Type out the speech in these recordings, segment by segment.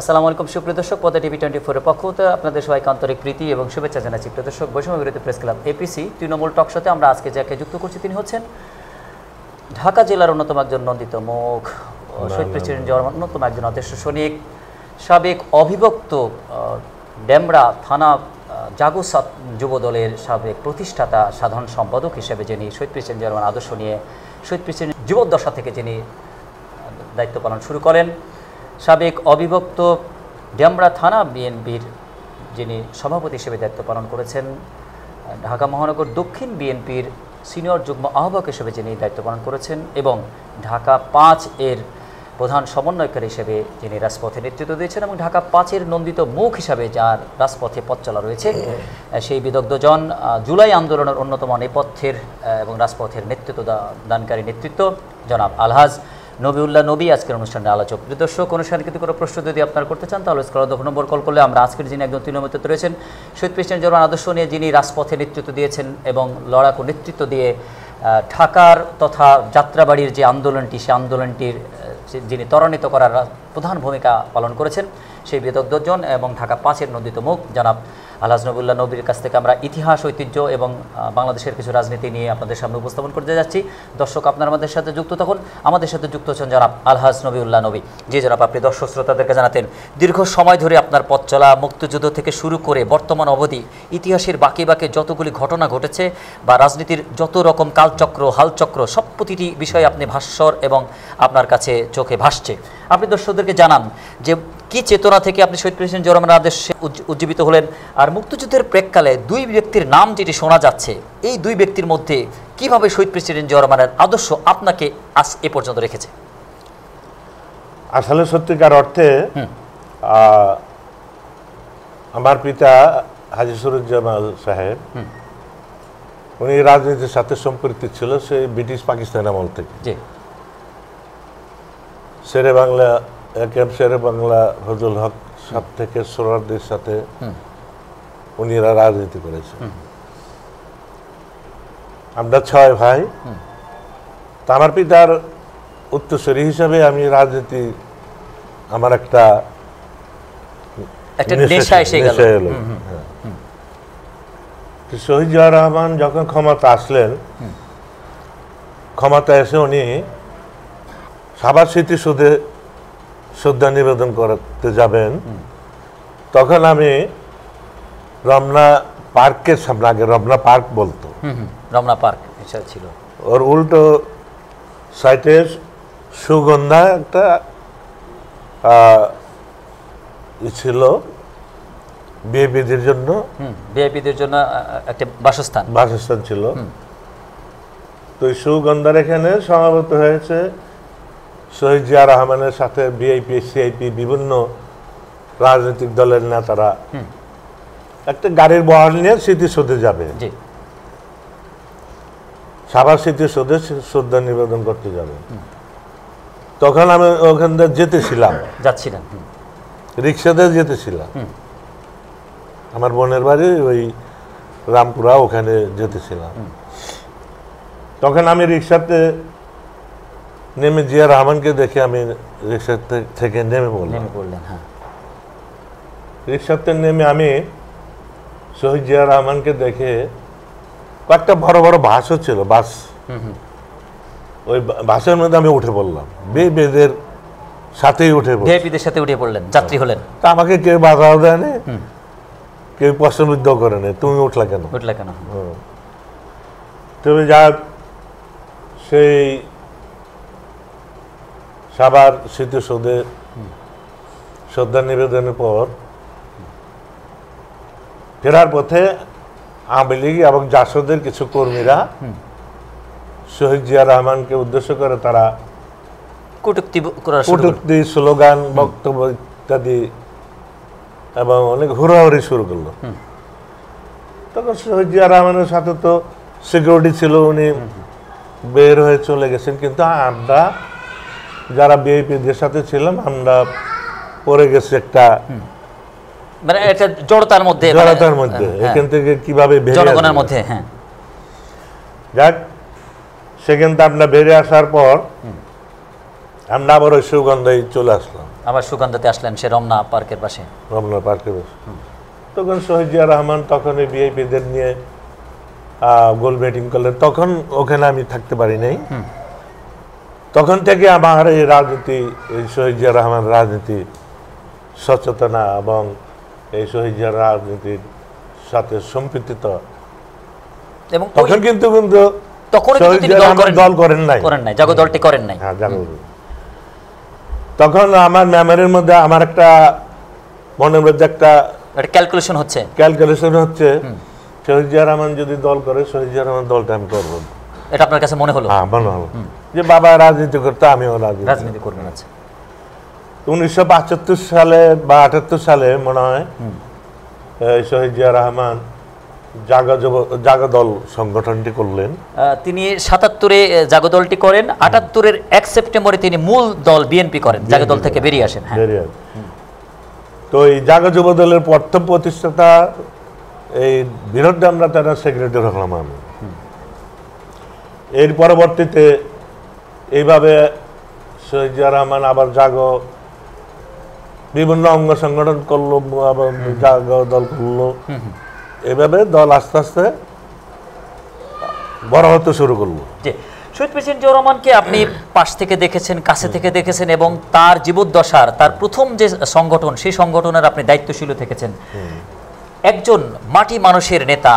আসসালামু আলাইকুম সুপ্রিয় দর্শক, পদ্মা টিভি 24 এর পক্ষ থেকে আপনাদের সবাইকে আন্তরিক প্রীতি এবং শুভেচ্ছা জানাচ্ছি। প্রিয় দর্শক, বৈষম্য বিরোধী প্রেস ক্লাব এপিসি তৃণমূল টক শোতে আমরা আজকে যাকে যুক্ত করছি তিনি হচ্ছেন ঢাকা জেলার অন্যতম একজন নন্দিত মুখ, শহীদ প্রেসিডেন্ট জিয়াউর রহমানের অন্যতম একজন আদর্শ সৈনিক, সাবেক অবিভক্ত ডেমরা থানা জাগোসাত যুবদলের সাবেক প্রতিষ্ঠাতা সাধারণ সম্পাদক হিসেবে যিনি শহীদ প্রেসিডেন্ট জিয়াউর রহমান আদর্শ নিয়ে শহীদ প্রেসিডেন্ট যুবদশা থেকে যিনি দায়িত্ব পালন শুরু করেন, সাবেক অবিভক্ত ডেমরা থানা বিএনপির যিনি সভাপতি হিসেবে দায়িত্ব পালন করেছেন, ঢাকা মহানগর দক্ষিণ বিএনপির সিনিয়র যুগ্ম আহ্বায়ক হিসেবে যিনি দায়িত্ব পালন করেছেন এবং ঢাকা 5 এর প্রধান সমন্বয়কারী হিসেবে যিনি রাজপথে নেতৃত্ব দিয়েছেন এবং ঢাকা 5 এর নন্দিত মুখ হিসাবে যার রাজপথে পথ চলা রয়েছে, সেই বিদগ্ধজন জুলাই আন্দোলনের অন্যতম নেপথ্যের এবং রাজপথের নেতৃত্ব দানকারী নেতৃত্ব জনাব আলহাজ নবীউল্লাহ নবী আজকের অনুষ্ঠানের আলোচক। প্রিয় দর্শক, অনুষ্ঠানের কিন্তু কোনো প্রশ্ন যদি আপনারা করতে চান তাহলে স্ক্রিনে 10 নম্বর কল করলে আমরা আজকের যিনি একজন তৃণমূল রয়েছেন শহীদ প্রেসিডেন্ট জিয়াউর রহমান আদর্শ নিয়ে যিনি রাজপথে নেতৃত্ব দিয়েছেন এবং লড়াকু নেতৃত্ব দিয়ে ঢাকার তথা যাত্রাবাড়ির যে আন্দোলনটি, সেই আন্দোলনটির যিনি ত্বরান্বিত করার প্রধান ভূমিকা পালন করেছেন, সেই বিদগ্ধজন এবং ঢাকা 5 এর নন্দিত মুখ জনাব আলহাজ নবীউল্লাহ নবীর কাছ থেকে আমরা ইতিহাস, ঐতিহ্য এবং বাংলাদেশের কিছু রাজনীতি নিয়ে আপনাদের সামনে উপস্থাপন করতে যাচ্ছি। দর্শক, আপনারা আমাদের সাথে যুক্ত থাকুন। আমাদের সাথে যুক্ত হচ্ছেন জনাব আলহাজ নবীউল্লাহ নবী। জি জনাব, আপনি দর্শক শ্রোতাদেরকে জানাতেন দীর্ঘ সময় ধরে আপনার পথ চলা, মুক্তিযুদ্ধ থেকে শুরু করে বর্তমান অবধি ইতিহাসের বাঁকে বাঁকে যতগুলি ঘটনা ঘটেছে বা রাজনীতির যত রকম কালচক্র, হালচক্র, সব প্রতিটি বিষয়ে আপনি ভাস্বর এবং আপনার কাছে চোখে ভাসছে। আপনি দর্শকদেরকে জানান যে কি চেতনা থেকে আপনি শহীদ প্রেসিডেন্ট জিয়াউর রহমানের আদর্শে উজ্জীবিত হলেন, আর মুক্তিযুদ্ধের প্রেক্ষালে দুই ব্যক্তির নাম যেটি শোনা যাচ্ছে, এই দুই ব্যক্তির মধ্যে কিভাবে শহীদ প্রেসিডেন্ট জিয়াউর রহমানের আদর্শ আপনাকে আজ এ পর্যন্ত রেখেছে? আসলে সত্যিকার অর্থে আমার পিতা হাজী সুরুজ্জামাল সাহেব, উনি রাজনীতির সাথে সম্পৃক্ত ছিল সেই ব্রিটিশ পাকিস্তান আমল থেকে। শেরে বাংলা শেরে বাংলা ফজল হক সাহেব থেকে সোহরাওয়ার্দীর সাথে উনিরা রাজনীতি করেছে। আমরা 6 ভাই। তা আমার পিতার উত্তরসূরি হিসাবে আমি রাজনীতি আমার একটা নেশা এসে গেল। শহীদ জিয়াউর রহমান যখন ক্ষমতা আসলেন, ক্ষমতা এসে উনি সাভার স্মৃতিসৌধে শ্রদ্ধা নিবেদন করতে যাবেন, তখন আমি রমনা পার্কের সামনে, আগে রমনা পার্ক বলতো, রমনা পার্ক ছিল, ওর উল্টো সাইডে সুগন্ধা একটা ছিল ভিআইপিদের জন্য, ভিআইপিদের জন্য একটা বাসস্থান ছিল। তো সুগন্ধার এখানে সমাবেত হয়েছে শহীদ জিয়া রহমানের সাথে ভিআইপি, সিআইপি, বিভিন্ন রাজনৈতিক দলের নেতারা একটা গাড়ির বহর নিয়ে স্মৃতিসৌধে যাবে, সাভার স্মৃতিসৌধে শ্রদ্ধা নিবেদন করতে যাবে। তখন আমি ওখান থেকে যাচ্ছিলাম, রিক্সাতে যেতেছিলাম। আমার বোনের বাড়ি ওই রামপুরা, ওখানে যেতেছিলাম। তখন আমি রিক্সাতে নেমে জিয়া রহমানকে দেখে আমি রিক্সা থেকে নেমে পড়লাম। রিক্সাতে নেমে আমি শহীদ জিয়া রহমানকে দেখে কয়েকটা বড় বড় বাসও ছিল, বাস, ওই বাসের মধ্যে আমি উঠে পড়লাম, বেদের সাথেই উঠে পড়লেন, যাত্রী হলেন। তা আমাকে কেউ বাধাও দেয়নি, কেউ প্রশ্নবিদ্ধ করে নেই, তুমি উঠলা কেন? তবে যা সেই সাভার স্মৃতিসৌধে শ্রদ্ধা নিবেদনের পর ফেরার পথে আওয়ামী লীগ এবং জাসদের কিছু কর্মীরা শহীদ জিয়া রহমানকে উদ্দেশ্য করে তারা কটূক্তি, স্লোগান, বক্তব্য ইত্যাদি এবং অনেক হুড়াহুড়ি শুরু করলো। তখন শহীদ জিয়া রহমানের সাথে তো সিকিউরিটি ছিল, উনি বের হয়ে চলে গেছেন, কিন্তু আমরা যারা ভিআইপিদের সাথে ছিলাম আমরা পড়ে গেছি একটা জড়তার মধ্যে, এখান থেকে কিভাবে জনগণের মধ্যে। যাক, সেখান থেকে আমরা বেরিয়ে আসার পর আমরা আবার ওই সুগন্ধায় চলে আসলাম। আবার সুগন্ধাতে আসলেন সে রমনা পার্কের পাশে। রমনা পার্কে বসে তখন শহীদ জিয়া রহমান তখন এই ভিআইপিদের নিয়ে গোল ব্যাটিং করলেন। তখন ওখানে আমি থাকতে পারি নাই। তখন থেকে আমার এই রাজনীতি, এই শহীদ জিয়া রহমান রাজনীতি সচেতনা এবং এই শহীদ জিয়া রাজনীতির সাথে সম্পৃক্ত। এবং তখন কিন্তু তখন শহীদ জিয়া রহমান দল করেন নাই, জাগো দলটি করেন নাই। হ্যাঁ, জাগো। তখন আমার মেমোরির মধ্যে আমার একটা মনের মধ্যে একটা ক্যালকুলেশন হচ্ছে শহীদ জিয়া রহমান যদি দল করে শহীদ জিয়া রহমান দলটা আমি করবো। এটা আপনার কাছে মনে হলো? হ্যাঁ, মনে হলো যে বাবা রাজনীতি করতে আমিও রাজনীতি করবেন। আচ্ছা, 1975 সালে বা 78 সালে মনে হয় শহীদ জিয়া রহমান জাগো দল সংগঠনটি করলেন। তিনি 77-এ জাগো দলটি করেন, 78-এর 1 সেপ্টেম্বরে তিনি মূল দল বিএনপি করেন, জাগো দল থেকে বেরিয়ে আসেন। তো এই জাগো যুব দলের প্রথম প্রতিষ্ঠাতা এই বিনোদ ডামরা তারা সেক্রেটারি রহমান। এর পরবর্তীতে এইভাবে শহীদ জিয়া রহমান আবার জাগো বিভিন্ন অঙ্গ সংগঠন করলো এবং জাগো দল করলো। এভাবে দল আস্তে আস্তে বড় হতে শুরু করলো। শহীদ প্রেসিডেন্ট জিয়াউর রহমানকে আপনি পাশ থেকে দেখেছেন, কাছে থেকে দেখেছেন, এবং তার জীবদ্দশার তার প্রথম যে সংগঠন, সেই সংগঠনের আপনি দায়িত্বশীল থেকেছেন। একজন মাটি মানুষের নেতা,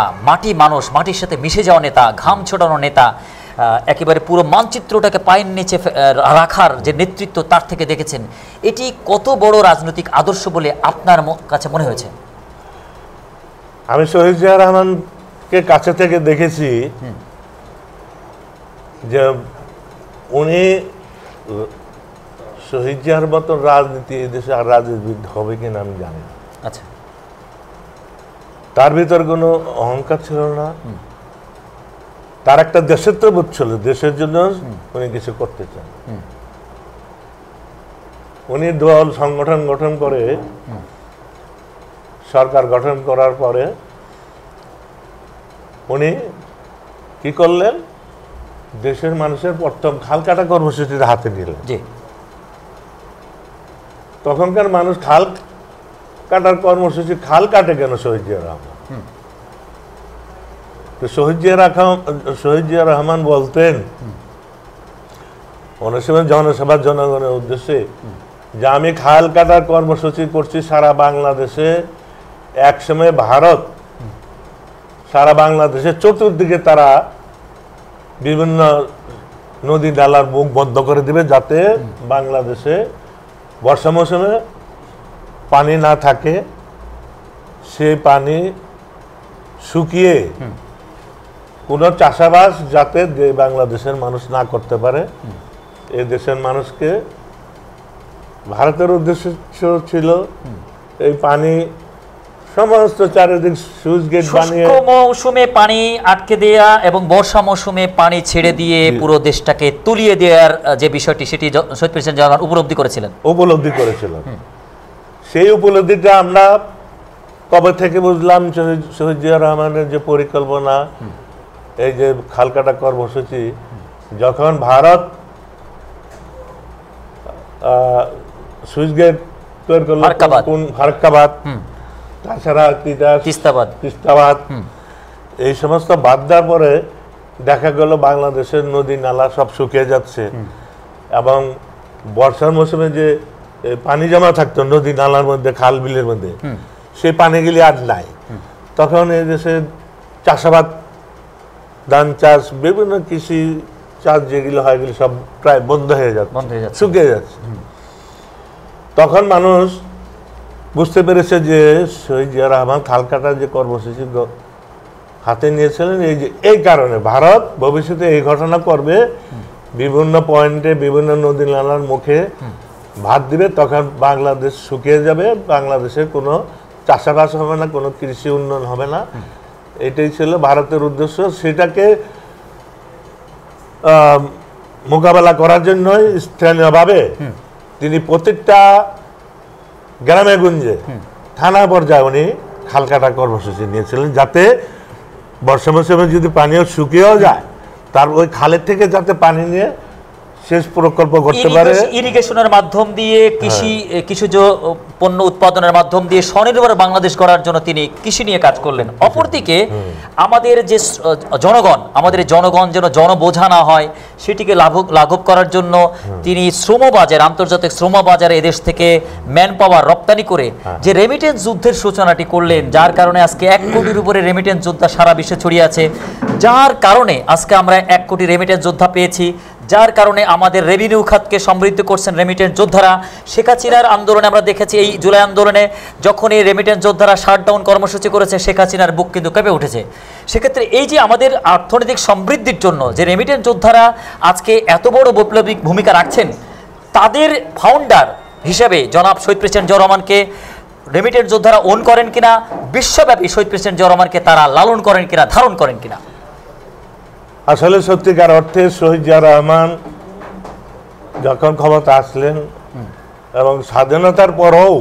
মাটির সাথে মিশে যাওয়া নেতা, ঘাম ছোটানো নেতা, একেবারে পুরো মানচিত্রটাকে পায়ের নিচে রাখার যে নেতৃত্ব তার থেকে দেখেছেন, এটি কত বড় রাজনৈতিক আদর্শ বলে আপনার কাছে মনে হয়েছে? আমি শহীদ জিয়া রহমানকে কাছে থেকে দেখেছি যে উনি শহীদ জিয়ার মতো রাজনীতি এই দেশে আর রাজনীতিবিদ হবে কিনা আমি জানি না। আচ্ছা, তার ভিতর কোনো অহংকার ছিল না, তার একটা দেশত্ববোধ ছিল, দেশের জন্য উনি কিছু করতে চান। উনি দল সংগঠন গঠন করে সরকার গঠন করার পরে উনি কি করলেন, দেশের মানুষের প্রথম খাল কাটা কর্মসূচির হাতে নিলেন। তখনকার মানুষ খাল কাটার কর্মসূচি, খাল কাটে কেন শহীদ জিয়া রহমান? তো শহীদ জিয়া রহমান বলতেন অনেক সময় জনসভা জনগণের উদ্দেশ্যে যে আমি খাল কাটার কর্মসূচি করছি সারা বাংলাদেশে। এক সময় ভারত সারা বাংলাদেশের চতুর্দিকে তারা বিভিন্ন নদী নালার মুখ বন্ধ করে দিবে যাতে বাংলাদেশে বর্ষা মৌসুমে পানি না থাকে, সেই পানি শুকিয়ে কোনো চাষাবাস যাতে বাংলাদেশের মানুষ না করতে পারে। এই দেশের মানুষকে ভারতের উদ্দেশ্য ছিল এই পানি সমস্ত চারিদিক সুইচ গেট বানিয়ে মৌসুমে পানি আটকে দেয়া এবং বর্ষা মৌসুমে পানি ছেড়ে দিয়ে পুরো দেশটাকে তুলিয়ে দেওয়ার যে বিষয়টি, সেটি শহীদ প্রেসিডেন্ট জিয়া রহমান উপলব্ধি করেছিলেন। সেই উপলব্ধিটা আমরা কবে থেকে বুঝলাম, শহীদ জিয়া রহমানের যে পরিকল্পনা, এই যে খাল কাটা কর্মসূচি, যখন ভারত সুইচ গেট তৈরি করলো ফারাক্কাবাদ, তাছাড়া তিস্তাবাদ, এই সমস্ত বাদ দেওয়ার পরে দেখা গেল বাংলাদেশের নদী নালা সব শুকিয়ে যাচ্ছে এবং বর্ষার মৌসুমে যে পানি জমা থাকতো নদী নালার মধ্যে, খাল বিলের মধ্যে, সেই পানিগুলি আর নাই। তখন এই দেশে চাষাবাদ, ধান চাষ, বিভিন্ন কৃষি চাষ যেগুলো হয় এগুলি সব প্রায় বন্ধ হয়ে যাচ্ছে, শুকিয়ে যাচ্ছে। তখন মানুষ বুঝতে পেরেছে যে শহীদ জিয়া রহমান খাল কাটার যে কর্মসূচি হাতে নিয়েছিলেন, এই কারণে ভারত ভবিষ্যতে এই ঘটনা করবে, বিভিন্ন পয়েন্টে বিভিন্ন নদী নালার মুখে ভাত দিবে, তখন বাংলাদেশ শুকিয়ে যাবে, বাংলাদেশের কোনো চাষাবাস হবে না, কোনো কৃষি উন্নয়ন হবে না। এটাই ছিল ভারতের উদ্দেশ্য। সেটাকে মোকাবেলা করার জন্যই স্থানীয়ভাবে তিনি প্রত্যেকটা গ্রামে গঞ্জে থানা পর্যায়ে উনি খাল কাটা কর্মসূচি নিয়েছিলেন, যাতে বর্ষা মৌসুমে যদি পানিও শুকিয়েও যায়, তার ওই খালের থেকে যাতে পানি নিয়ে সেচ প্রকল্প করতে পারে, ইরিগেশনের মাধ্যম দিয়ে কৃষিজ পণ্য উৎপাদনের মাধ্যম দিয়ে স্বনির্ভর বাংলাদেশ গড়ার জন্য তিনি কৃষি নিয়ে কাজ করলেন। অপরদিকে আমাদের যে জনগণ যেন জনবোঝা না হয় সেটিকে লাঘব করার জন্য তিনি শ্রমবাজার, আন্তর্জাতিক শ্রমবাজারে এদেশ থেকে ম্যান পাওয়ার রপ্তানি করে যে রেমিটেন্স যুদ্ধের সূচনাটি করলেন, যার কারণে আজকে 1 কোটির উপরে রেমিটেন্স যোদ্ধা সারা বিশ্বে ছড়িয়ে আছে, যার কারণে আজকে আমরা 1 কোটি রেমিটেন্স যোদ্ধা পেয়েছি, যার কারণে আমাদের রেভিনিউ খাতকে সমৃদ্ধ করছেন রেমিটেন্স যোদ্ধারা। শেখ হাসিনার আন্দোলনে আমরা দেখেছি, এই জুলাই আন্দোলনে যখন এই রেমিটেন্স যোদ্ধারা শাটডাউন কর্মসূচি করেছে, শেখ হাসিনার বুক কিন্তু কেঁপে উঠেছে। সেক্ষেত্রে এই যে আমাদের অর্থনৈতিক সমৃদ্ধির জন্য যে রেমিটেন্স যোদ্ধারা আজকে এত বড় বৈপ্লবিক ভূমিকা রাখছেন, তাদের ফাউন্ডার হিসেবে জনাব শহীদ প্রেসিডেন্ট জিয়াউর রহমানকে রেমিটেন্স যোদ্ধারা ওন করেন কিনা, বিশ্বব্যাপী শহীদ প্রেসিডেন্ট জিয়াউর রহমানকে তারা লালন করেন কিনা, ধারণ করেন কিনা? আসলে সত্যিকার অর্থে শহীদ জিয়া রহমান যখন ক্ষমতা আসলেন এবং স্বাধীনতার পরও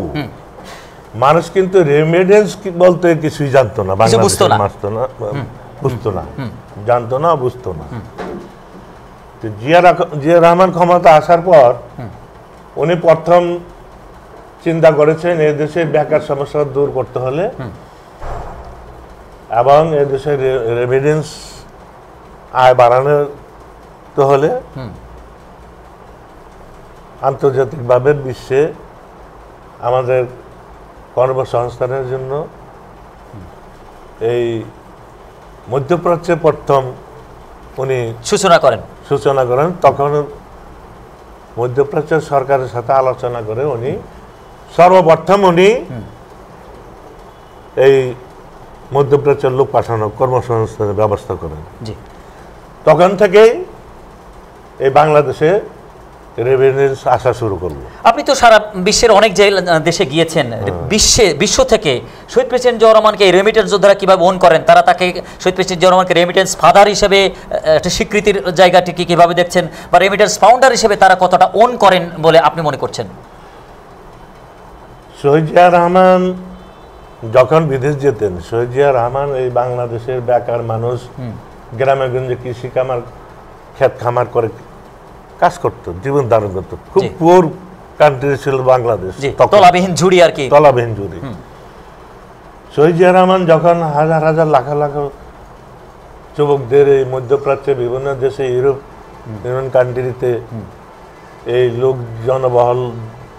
মানুষ কিন্তু রেমিটেন্স বলতে কিছুই জানতো না, বাংলাদেশের বুঝতো না, জানতো না, বুঝতো না। জিয়া রহমান ক্ষমতা আসার পর উনি প্রথম চিন্তা করেছেন এই দেশের বেকার সমস্যা দূর করতে হলে এবং এই দেশের রেমিটেন্স আয় বাড়ানো হলে আন্তর্জাতিকভাবে বিশ্বে আমাদের কর্মসংস্থানের জন্য এই মধ্যপ্রাচ্যে প্রথম উনি সূচনা করেন। তখন মধ্যপ্রাচ্যের সরকারের সাথে আলোচনা করে উনি সর্বপ্রথম এই মধ্যপ্রাচ্যের লোক পাঠানো কর্মসংস্থানের ব্যবস্থা করেন। তখন থেকেই এই বাংলাদেশে রেমিটেন্স আসা শুরু করলো। আপনি তো সারা বিশ্বের অনেক দেশে গিয়েছেন, বিশ্ব থেকে শহীদ প্রেসিডেন্ট জিয়াউর রহমানকে এই রেমিটেন্স যোদ্ধারা কিভাবে ওন করেন, তারা তাকে শহীদ প্রেসিডেন্ট জিয়াউর রহমানকে রেমিটেন্স ফাদার হিসেবে একটা স্বীকৃতির জায়গাটিকে কিভাবে দেখছেন, বা রেমিটেন্স ফাউন্ডার হিসেবে তারা কতটা ওন করেন বলে আপনি মনে করছেন? শহীদ জিয়া রহমান যখন বিদেশ যেতেন, শহীদ জিয়া রহমান এই বাংলাদেশের বেকার মানুষ গ্রামে গঞ্জে কৃষি ক্ষেত খামার করে কাজ করতো, জীবন ধারণ করতো। খুব পুয়ার কান্ট্রি ছিল বাংলাদেশ, তলাবিহীন ঝুড়ি আর কি, তলাবিহীন ঝুড়ি। শহীদ জিয়া রহমান যখন হাজার হাজার লাখ লাখ যুবকদের এই মধ্যপ্রাচ্যে বিভিন্ন দেশে, ইউরোপিয়ান কান্ট্রিতে এই লোক জনবহল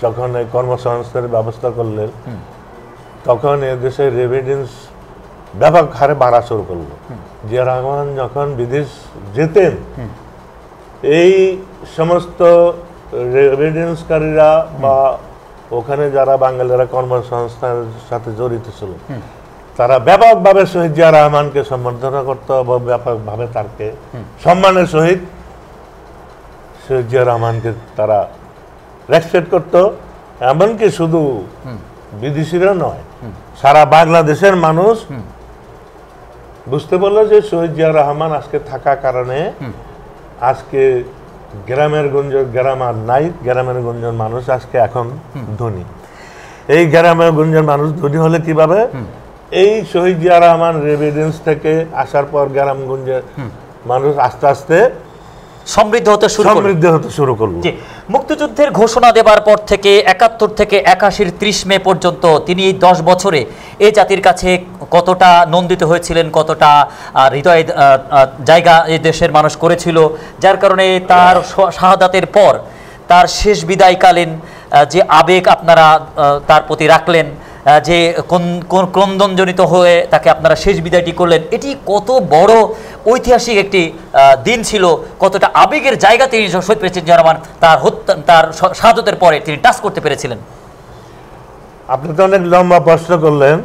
যখন এই কর্মসংস্থানের ব্যবস্থা করলেন, তখন এ দেশের রেমিটেন্স ব্যাপক হারে বাড়া শুরু করলো। জিয়া রহমান যখন বিদেশ যেতেন, এই সমস্ত রেমিটেন্সকারীরা বা ওখানে যারা বাঙালিরা কর্মসংস্থানের সাথে জড়িত ছিল, তারা ব্যাপকভাবে শহীদ জিয়া রহমানকে সম্বর্ধনা করতো এবং ব্যাপকভাবে তাকে সম্মানের সহিত শহীদ জিয়া রহমানকে তারা রেসপেক্ট করতো। এমনকি শুধু বিদেশিরা নয়, সারা বাংলাদেশের মানুষ বুঝতে পারলো যে শহীদ জিয়া রহমান আজকে থাকা কারণে আজকে গ্রামের গ্রাম আর নাই, গ্রামের গঞ্জের মানুষ আজকে এখন ধনী। এই গ্রামের গঞ্জের মানুষ ধনী হলে কিভাবে? এই শহীদ জিয়া রহমান রেমিটেন্স থেকে আসার পর গ্রামগঞ্জের মানুষ আস্তে আস্তে সমৃদ্ধ হতে শুরু করলো। মুক্তিযুদ্ধের ঘোষণা দেবার পর থেকে 71 থেকে 81 30 মে পর্যন্ত তিনি এই 10 বছরে এই জাতির কাছে কতটা নন্দিত হয়েছিলেন, কতটা হৃদয়ে জায়গা এই দেশের মানুষ করেছিল, যার কারণে তার শাহাদাতের পর তার শেষ বিদায়কালীন যে আবেগ আপনারা তার প্রতি রাখলেন, যে ক্রন্দনজনিত হয়ে তাকে আপনারা শেষ বিদায়টি করলেন, এটি কত বড় ঐতিহাসিক একটি দিন ছিল, কতটা আবেগের জায়গা তিনি শহীদ প্রেসিডেন্ট জিয়া রহমান তার শাহাদাতের পরে তিনি টাচ করতে পেরেছিলেন। আপনি তো অনেক লম্বা প্রশ্ন করলেন।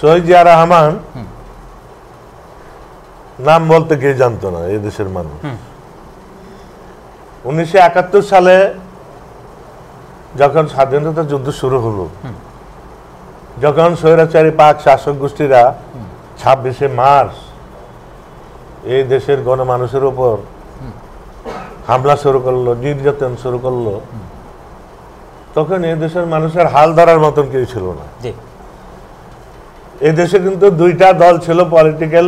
শহীদ জিয়া রহমান নাম বলতে কে জানতো না এই দেশের মানুষ। 1971 সালে যখন স্বাধীনতা যুদ্ধ শুরু হলো, যখন স্বৈরাচারী পাক শাসক গোষ্ঠীরা 26শে মার্চ এই দেশের গণমানুষের উপর হামলা শুরু করলো, নির্যাতন শুরু করলো, তখন এই দেশের মানুষের হাল ধরার মতন কেউ ছিল না। এই দেশে কিন্তু দুইটা দল ছিল পলিটিক্যাল,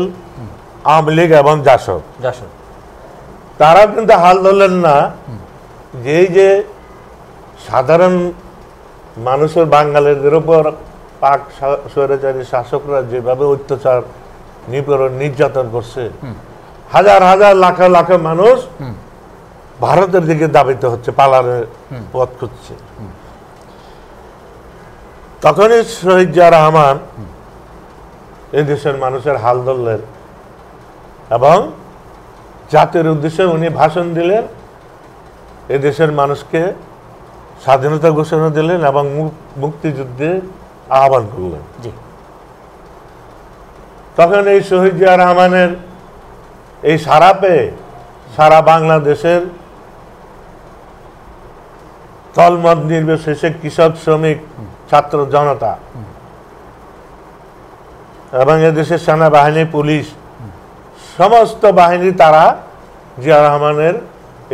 আওয়ামী লীগ এবং জাসদ। তারা কিন্তু হাল ধরলেন না যে এই যে সাধারণ মানুষের বাঙালিদের উপর পাক স্বৈরাচারী শাসকরা যেভাবে অত্যাচার নিপীড়ন নির্যাতন করছে, হাজার হাজার লাখ লাখ মানুষ ভারতের দিকে দাবিত হচ্ছে, পালানোর পথ খুঁজছে। তখনই শহীদ জিয়া রহমান এই দেশের মানুষের হাল ধরলেন এবং জাতির উদ্দেশ্যে উনি ভাষণ দিলেন, এই দেশের মানুষকে স্বাধীনতা ঘোষণা দিলেন এবং মুক্তিযুদ্ধে আহ্বান করলেন। তখন এই শহীদ জিয়া রহমানের এই সারা পেয়ে সারা বাংলাদেশের তলমত নির্বিশেষে কৃষক, শ্রমিক, ছাত্র জনতা এবং এদেশের সেনাবাহিনী, পুলিশ, সমস্ত বাহিনী তারা জিয়া রহমানের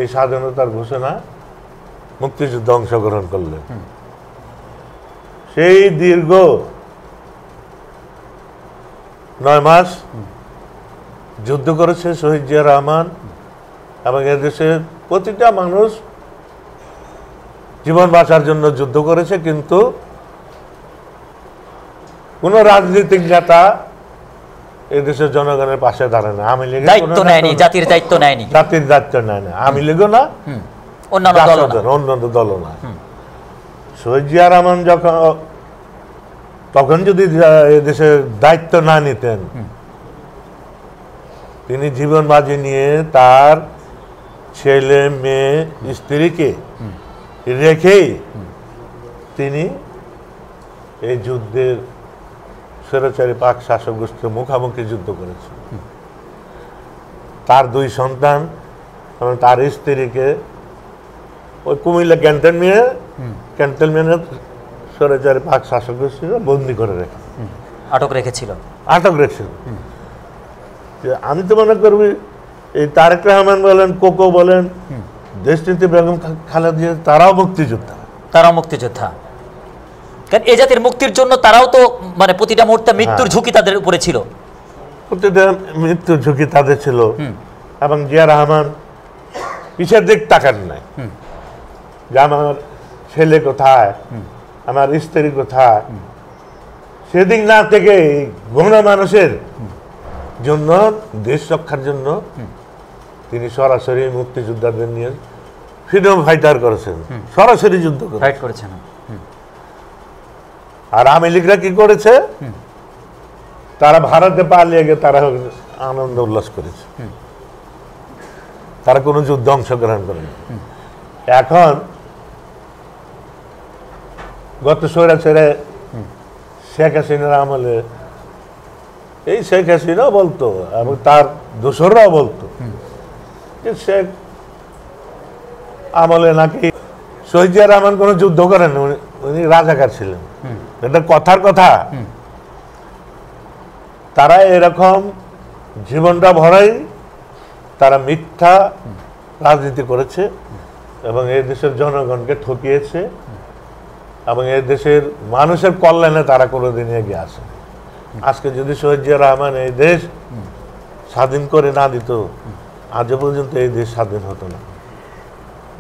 এই স্বাধীনতার ঘোষণা, মুক্তিযুদ্ধে অংশগ্রহণ করলেন। সেই দীর্ঘ 9 মাস যুদ্ধ করেছে শহীদ জিয়া রহমান এবং এদেশের প্রতিটা মানুষ জীবন বাঁচার জন্য যুদ্ধ করেছে, কিন্তু কোন রাজনৈতিক নেতা এদেশের জনগণের পাশে দাঁড়ায় না। আওয়ামী লীগের দায়িত্ব নেয়নি, জাতির দায়িত্ব নেয়নি, জাতির দায়িত্ব নেয় না। আওয়ামী লীগও না, অন্যান্য দলও না। শহীদ জিয়া রহমান তখন যদি এদেশের দায়িত্ব না নিতেন, তিনি জীবন বাজি নিয়ে তার ছেলে, মেয়ে, স্ত্রীকে রেখেই তিনি এই যুদ্ধের স্বৈরাচারী পাক শাসক গোষ্ঠীর মুখোমুখি যুদ্ধ করেছে। তার 2 সন্তান এবং তার স্ত্রীকে ওই কুমিল্লা ক্যান্টনমেন্টের স্বৈরাচারী পাক শাসক গোষ্ঠীরা বন্দি করে রেখে আটক রেখেছিল। আমি তো মনে করবি এই তারেক রহমান বলেন, কোকো বলেন, দেশনীতি বেগম খালেদা জিয়া, তারাও মুক্তিযোদ্ধা। কারণ এই জাতির মুক্তির জন্য তারাও তো মানে প্রতিটা মুহূর্তে মৃত্যুর ঝুঁকি তাদের উপরে ছিল, প্রতিটা মৃত্যুর ঝুঁকি তাদের ছিল। এবং জিয়া রহমান পিছের দিক তাকান নাই যে আমার ছেলে কোথায়, আমার স্ত্রী কোথায়, সেদিক না থেকে গণনা মানুষের জন্য, দেশ রক্ষার জন্য তিনি সরাসরি মুক্তিযোদ্ধাদের নিয়ে ফ্রিডম ফাইটার করেছেন, সরাসরি যুদ্ধ করেছেন। আর আওয়ামী লীগরা কি করেছে, তারা ভারতে পালিয়ে গিয়ে তারা আনন্দ উল্লাস করেছে, তারা কোনো যুদ্ধে অংশগ্রহণ করেনি। এখন গত স্বৈরাচারে শেখ হাসিনার আমলে এই শেখ হাসিনাও বলতো এবং তার দোসররাও বলতো যে শেখ আমলে নাকি শহীদ জিয়া রহমান কোনো যুদ্ধ করেন, উনি রাজাকার ছিলেন। এটা কথার কথা। তারা এরকম জীবনটা ভরাই তারা মিথ্যা রাজনীতি করেছে এবং এই দেশের জনগণকে ঠকিয়েছে এবং এই দেশের মানুষের কল্যাণে তারা কোনোদিন এগিয়ে আসে। আজকে যদি শহীদ জিয়া রহমান এই দেশ স্বাধীন করে না দিত, আজও পর্যন্ত এই দেশ স্বাধীন হতো না।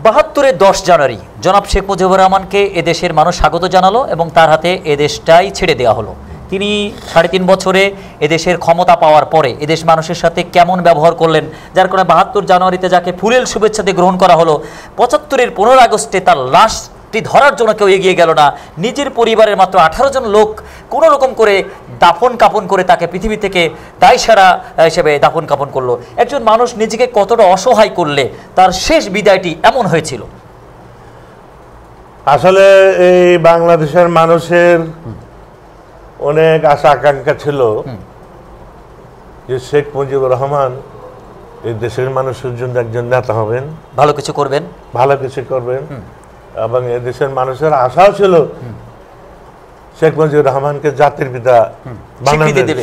৭২-এর 10 জানুয়ারি জনাব শেখ মুজিবুর রহমানকে এদেশের মানুষ স্বাগত জানালো এবং তার হাতে এদেশটাই ছেড়ে দেওয়া হলো। তিনি 3.5 বছরে এদেশের ক্ষমতা পাওয়ার পরে এদেশ মানুষের সাথে কেমন ব্যবহার করলেন, যার কারণে ৭২ জানুয়ারিতে যাকে ফুলেল শুভেচ্ছাতে গ্রহণ করা হলো, ৭৫-এর 15 আগস্টে তার লাশটি ধরার জন্য কেউ এগিয়ে গেল না। নিজের পরিবারের মাত্র 18 জন লোক কোনো রকম করে দাফন কাপন করে তাকে পৃথিবী থেকে দায়সারা হিসেবে দাফন কাপন করলো। একজন মানুষ নিজেকে কতটা অসহায় করলে তার শেষ বিদায়টি এমন হয়েছিল। আসলে এই বাংলাদেশের মানুষের অনেক আশা আকাঙ্ক্ষা ছিল যে শেখ মুজিবুর রহমান এই দেশের মানুষের জন্য একজন নেতা হবেন, ভালো কিছু করবেন এবং এই দেশের মানুষের আশাও ছিল শেখ মুজিবুর রহমানকে জাতির পিতা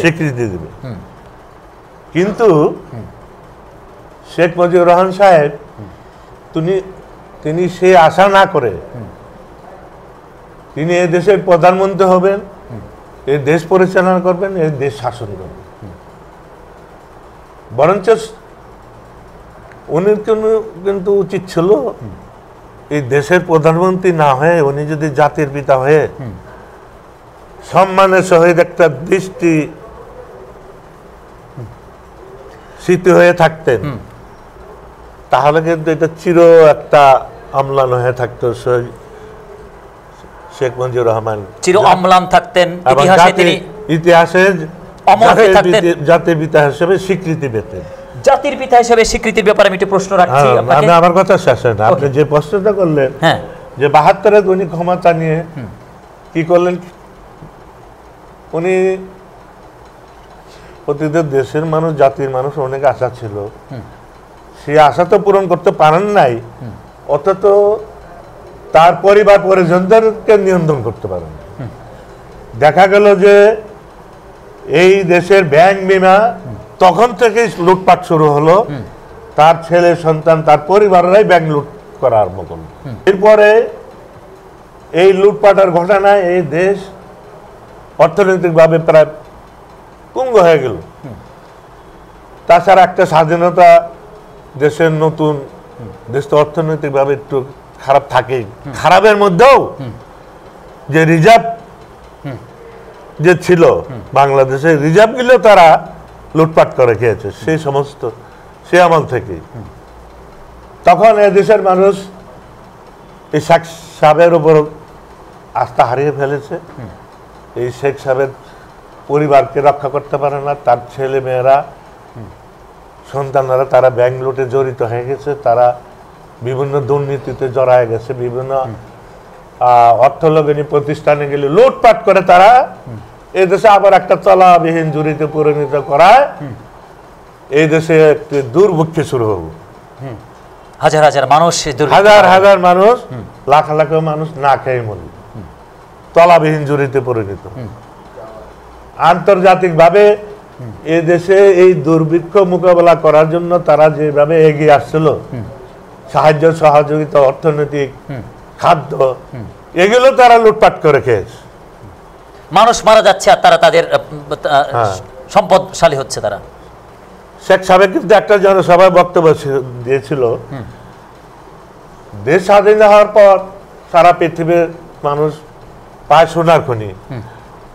স্বীকৃতি দেবে। কিন্তু শেখ মুজিবুর রহমান সাহেব তিনি সে আশা না করে তিনি এই দেশের প্রধানমন্ত্রী হবেন, এই দেশ পরিচালনা করবেন, এই দেশ শাসন করবেন। বরঞ্চ উনি কিন্তু উচিত ছিল এই দেশের প্রধানমন্ত্রী না হয়ে উনি যদি জাতির পিতা হয়ে সম্মানের সহিত একটা দৃষ্টি স্মৃতি হয়ে থাকতেন, তাহলে কিন্তু এটা চির একটা অম্লান হয়ে থাকতো। শেখ মুজিবুর রহমান চির অম্লান থাকতেন, ইতিহাসে তিনি ইতিহাসে অমর হয়ে থাকতেন, জাতির পিতা হিসেবে স্বীকৃতি পেতেন। জাতির পিতা হিসেবে স্বীকৃতির ব্যাপারে আমি একটু প্রশ্ন রাখছি আপনাকে। আমার কথা শেষ হয় না, আপনি যে প্রশ্নটা করলেন যে ৭২-এ উনি ক্ষমতা নিয়ে কি করলেন, উনি প্রতিটা দেশের মানুষ, জাতির মানুষ অনেক আশা ছিল, সেই আশা তো পূরণ করতে পারেন নাই, অথচ তার পরিবার পরিজনদেরকে নিয়ন্ত্রণ করতে পারেন। দেখা গেল যে এই দেশের ব্যাংক বিমা তখন থেকেই লুটপাট শুরু হলো, তার ছেলে সন্তান তার পরিবারেরাই ব্যাংক লুট করার মতন। এরপরে এই লুটপাটের ঘটনায় এই দেশ অর্থনৈতিকভাবে প্রায় পুঙ্গ হয়ে গেল। তাছাড়া একটা স্বাধীনতা দেশের নতুন, দেশ তো অর্থনৈতিকভাবে একটু খারাপ থাকে, খারাপের মধ্যেও যে রিজার্ভ যে ছিল বাংলাদেশের রিজার্ভ গুলো তারা লুটপাট করে খেয়েছে সেই সমস্ত সে আমল থেকে। তখন দেশের মানুষ এই শেখ সাহেবের উপর আস্থা হারিয়ে ফেলেছে। এই শেখ সাহেবের পরিবারকে রক্ষা করতে পারে না, তার ছেলে মেয়েরা সন্তানরা তারা ব্যাংক লুটে জড়িত হয়ে গেছে, তারা বিভিন্ন দুর্নীতিতে জড়ায় গেছে, বিভিন্ন অর্থলগ্নী প্রতিষ্ঠানে গেলে লুটপাট করে তারা এই দেশে আবার একটা তলাবিহীন জুড়িতে পরিণত করায় এই দেশে একটি দুর্ভিক্ষ শুরু হবো। হাজার হাজার মানুষ, হাজার হাজার মানুষ, লাখ লাখ মানুষ না খেয়ে মরল, তলাবিহীন জুড়িতে পরিণত। আন্তর্জাতিকভাবে এ দেশে এই দুর্ভিক্ষ মোকাবেলা করার জন্য তারা যেভাবে এগিয়ে আসছিল, সাহায্য সহযোগিতা, অর্থনৈতিক, খাদ্য, এগুলো তারা লুটপাট করে খেয়েছে। মানুষ মারা যাচ্ছে আর তারা তাদের সম্পদশালী হচ্ছে। তারা শেখ সাহেব কিন্তু একটা জনসভায় বক্তব্য দিয়েছিল, দেশ স্বাধীন হওয়ার পর সারা পৃথিবীর মানুষ পায় সোনার খনি,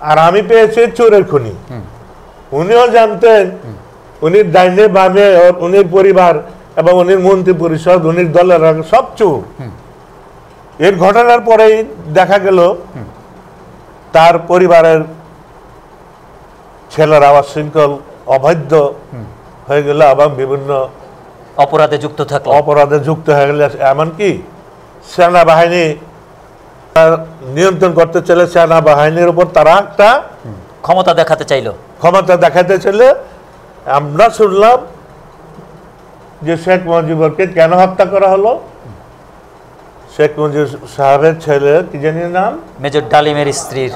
আর আমি পেয়েছি চোরের খনি। উনিও জানতেন উনি ডাইনে বামে, উনির পরিবার এবং উনির মন্ত্রী পরিষদ, উনির দলের সব চোর। এর ঘটনার পরেই দেখা গেল তার পরিবারের ছেলেরা অশৃঙ্খল, অবাধ্য হয়ে গেল এবং বিভিন্ন অপরাধে যুক্ত হয়ে গেলে, এমনকি সেনাবাহিনী নিয়ন্ত্রণ করতে চাইলে সেনাবাহিনীর উপর তারা একটা ক্ষমতা দেখাতে চাইলে। আমরা শুনলাম যে শেখ মুজিবুরকে কেন হত্যা করা হলো, শেখ মুজিব সাহেবের ছেলে কি জানি নাম, মেজর ডালিমের স্ত্রীর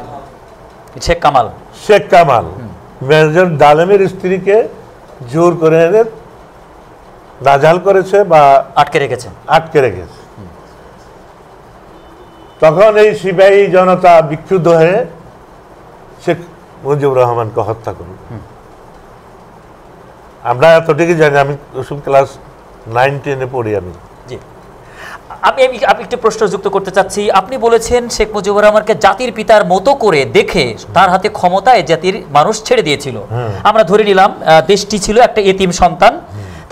শেখ কামাল মেজর ডালিমের স্ত্রীকে জোর করে এনে নাজাল করেছে বা আটকে রেখেছে। তখন এই সিপাহী জনতা বিক্ষুব্ধ হয়ে শেখ মুজিবুর রহমানকে হত্যা করল। আমরা এতটুকু জানি, আমি ক্লাস 9-10-এ পড়ি। আমি একটি প্রশ্ন যুক্ত করতে চাচ্ছি। আপনি বলেছেন শেখ মুজিবুর রহমানকে জাতির পিতার মতো করে দেখে তার হাতে ক্ষমতা এই জাতির মানুষ ছেড়ে দিয়েছিল। আমরা ধরে নিলাম দেশটি ছিল একটা এতিম সন্তান,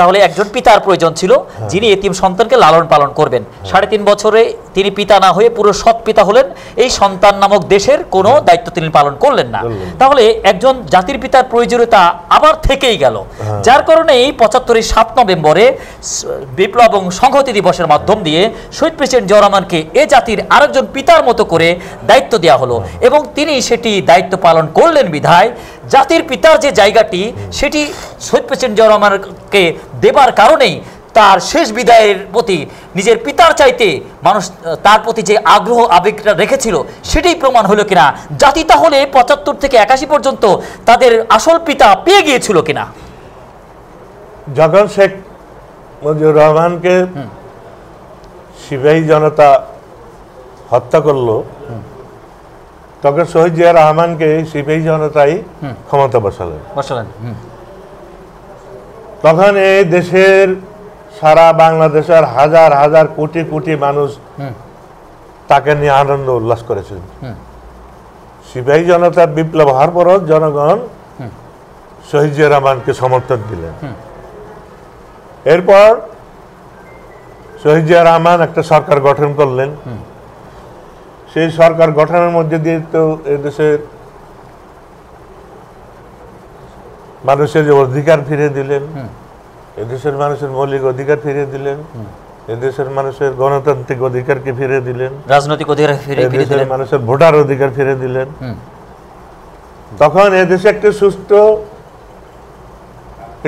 তাহলে একজন পিতার প্রয়োজন ছিল যিনি এতিম সন্তানকে লালন পালন করবেন। 3.5 বছরে তিনি পিতা না হয়ে পুরো সৎ পিতা হলেন, এই সন্তান নামক দেশের কোনো দায়িত্ব তিনি পালন করলেন না। তাহলে একজন জাতির পিতার প্রয়োজনীয়তা আবার থেকেই গেল, যার কারণে এই 75-এর 7 নভেম্বরে বিপ্লব এবং সংহতি দিবসের মাধ্যম দিয়ে শহীদ প্রেসিডেন্ট জিয়াউর রহমানকে এ জাতির আরেকজন পিতার মতো করে দায়িত্ব দেওয়া হলো, এবং তিনি সেটি দায়িত্ব পালন করলেন বিধায় জাতির পিতার যে জায়গাটি সেটি শহীদ প্রেসিডেন্ট জিয়াউর রহমানকে দেবার কারণেই তার শেষ বিদায়ের প্রতি নিজের পিতার চাইতে মানুষ তার প্রতি যে আগ্রহ আবেগটা রেখেছিল সেটাই প্রমাণ হলো কিনা। জাতি তাহলে 75 থেকে 81 পর্যন্ত তাদের আসল পিতা পেয়ে গিয়েছিল কিনা? যখন শেখ মুজিবুর রহমানকে সিপাহী জনতা হত্যা করলো, তখন শহীদ জিয়া রহমানকে সিপাহী জনতাই ক্ষমতা বসালেন। তখন এই দেশের সারা বাংলাদেশের হাজার হাজার কোটি কোটি মানুষ তাকে নিয়ে আনন্দ উল্লাস করেছেন। সিপাহী জনতা বিপ্লব হওয়ার পরও জনগণ শহীদ জিয়া রহমানকে সমর্থন দিলেন। এরপর শহীদ জিয়া রহমান একটা সরকার গঠন করলেন। সেই সরকার গঠনের মধ্যে দিয়ে তো এদেশের মানুষের যে অধিকার ফিরিয়ে দিলেন, এদেশের মানুষের মৌলিক অধিকার ফিরিয়ে দিলেন, এদেশের মানুষের গণতান্ত্রিক অধিকারকে ফিরিয়ে দিলেন, রাজনৈতিক অধিকার ফিরিয়ে দিলেন, এদেশের মানুষের ভোটার অধিকার ফিরিয়ে দিলেন। তখন এদেশে একটি সুস্থ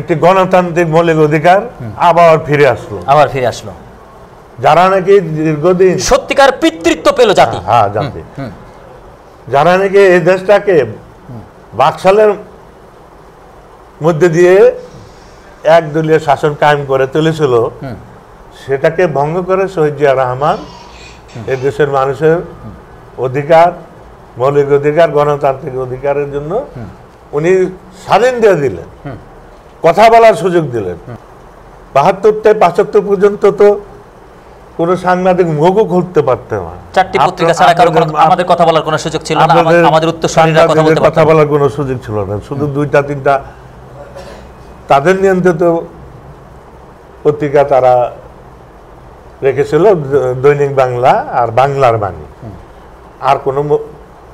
একটি গণতান্ত্রিক মৌলিক অধিকার আবার ফিরে আসলো। যারা নাকি দীর্ঘদিন সত্যিকার পিতৃত্ব পেল জাতি, জাতি, যারা নাকি এই দেশটাকে বাকশালের মধ্যে দিয়ে একদলীয় শাসন কায়েম করে তুলেছিল, সেটাকে ভঙ্গ করে শহীদ জিয়া রহমান এই দেশের মানুষের অধিকার, মৌলিক অধিকার, গণতান্ত্রিক অধিকারের জন্য উনি স্বাধীন দিয়ে দিলেন, কথা বলার সুযোগ দিলেন। ৭২ থেকে ৭৫ পর্যন্ত তো কোনো সাংবাদিক মুখও খুলতে পারত না। চারটি পত্রিকা ছাড়া কারো আমাদের কথা বলার কোনো সুযোগ ছিল না, আমাদের উত্তরসূরিরা কথা বলার কোনো সুযোগ ছিল না। শুধু ২টা-৩টা তাদের নিয়ন্ত্রিত পত্রিকা তারা রেখেছিল, দৈনিক বাংলা আর বাংলার বাণী। আর কোনো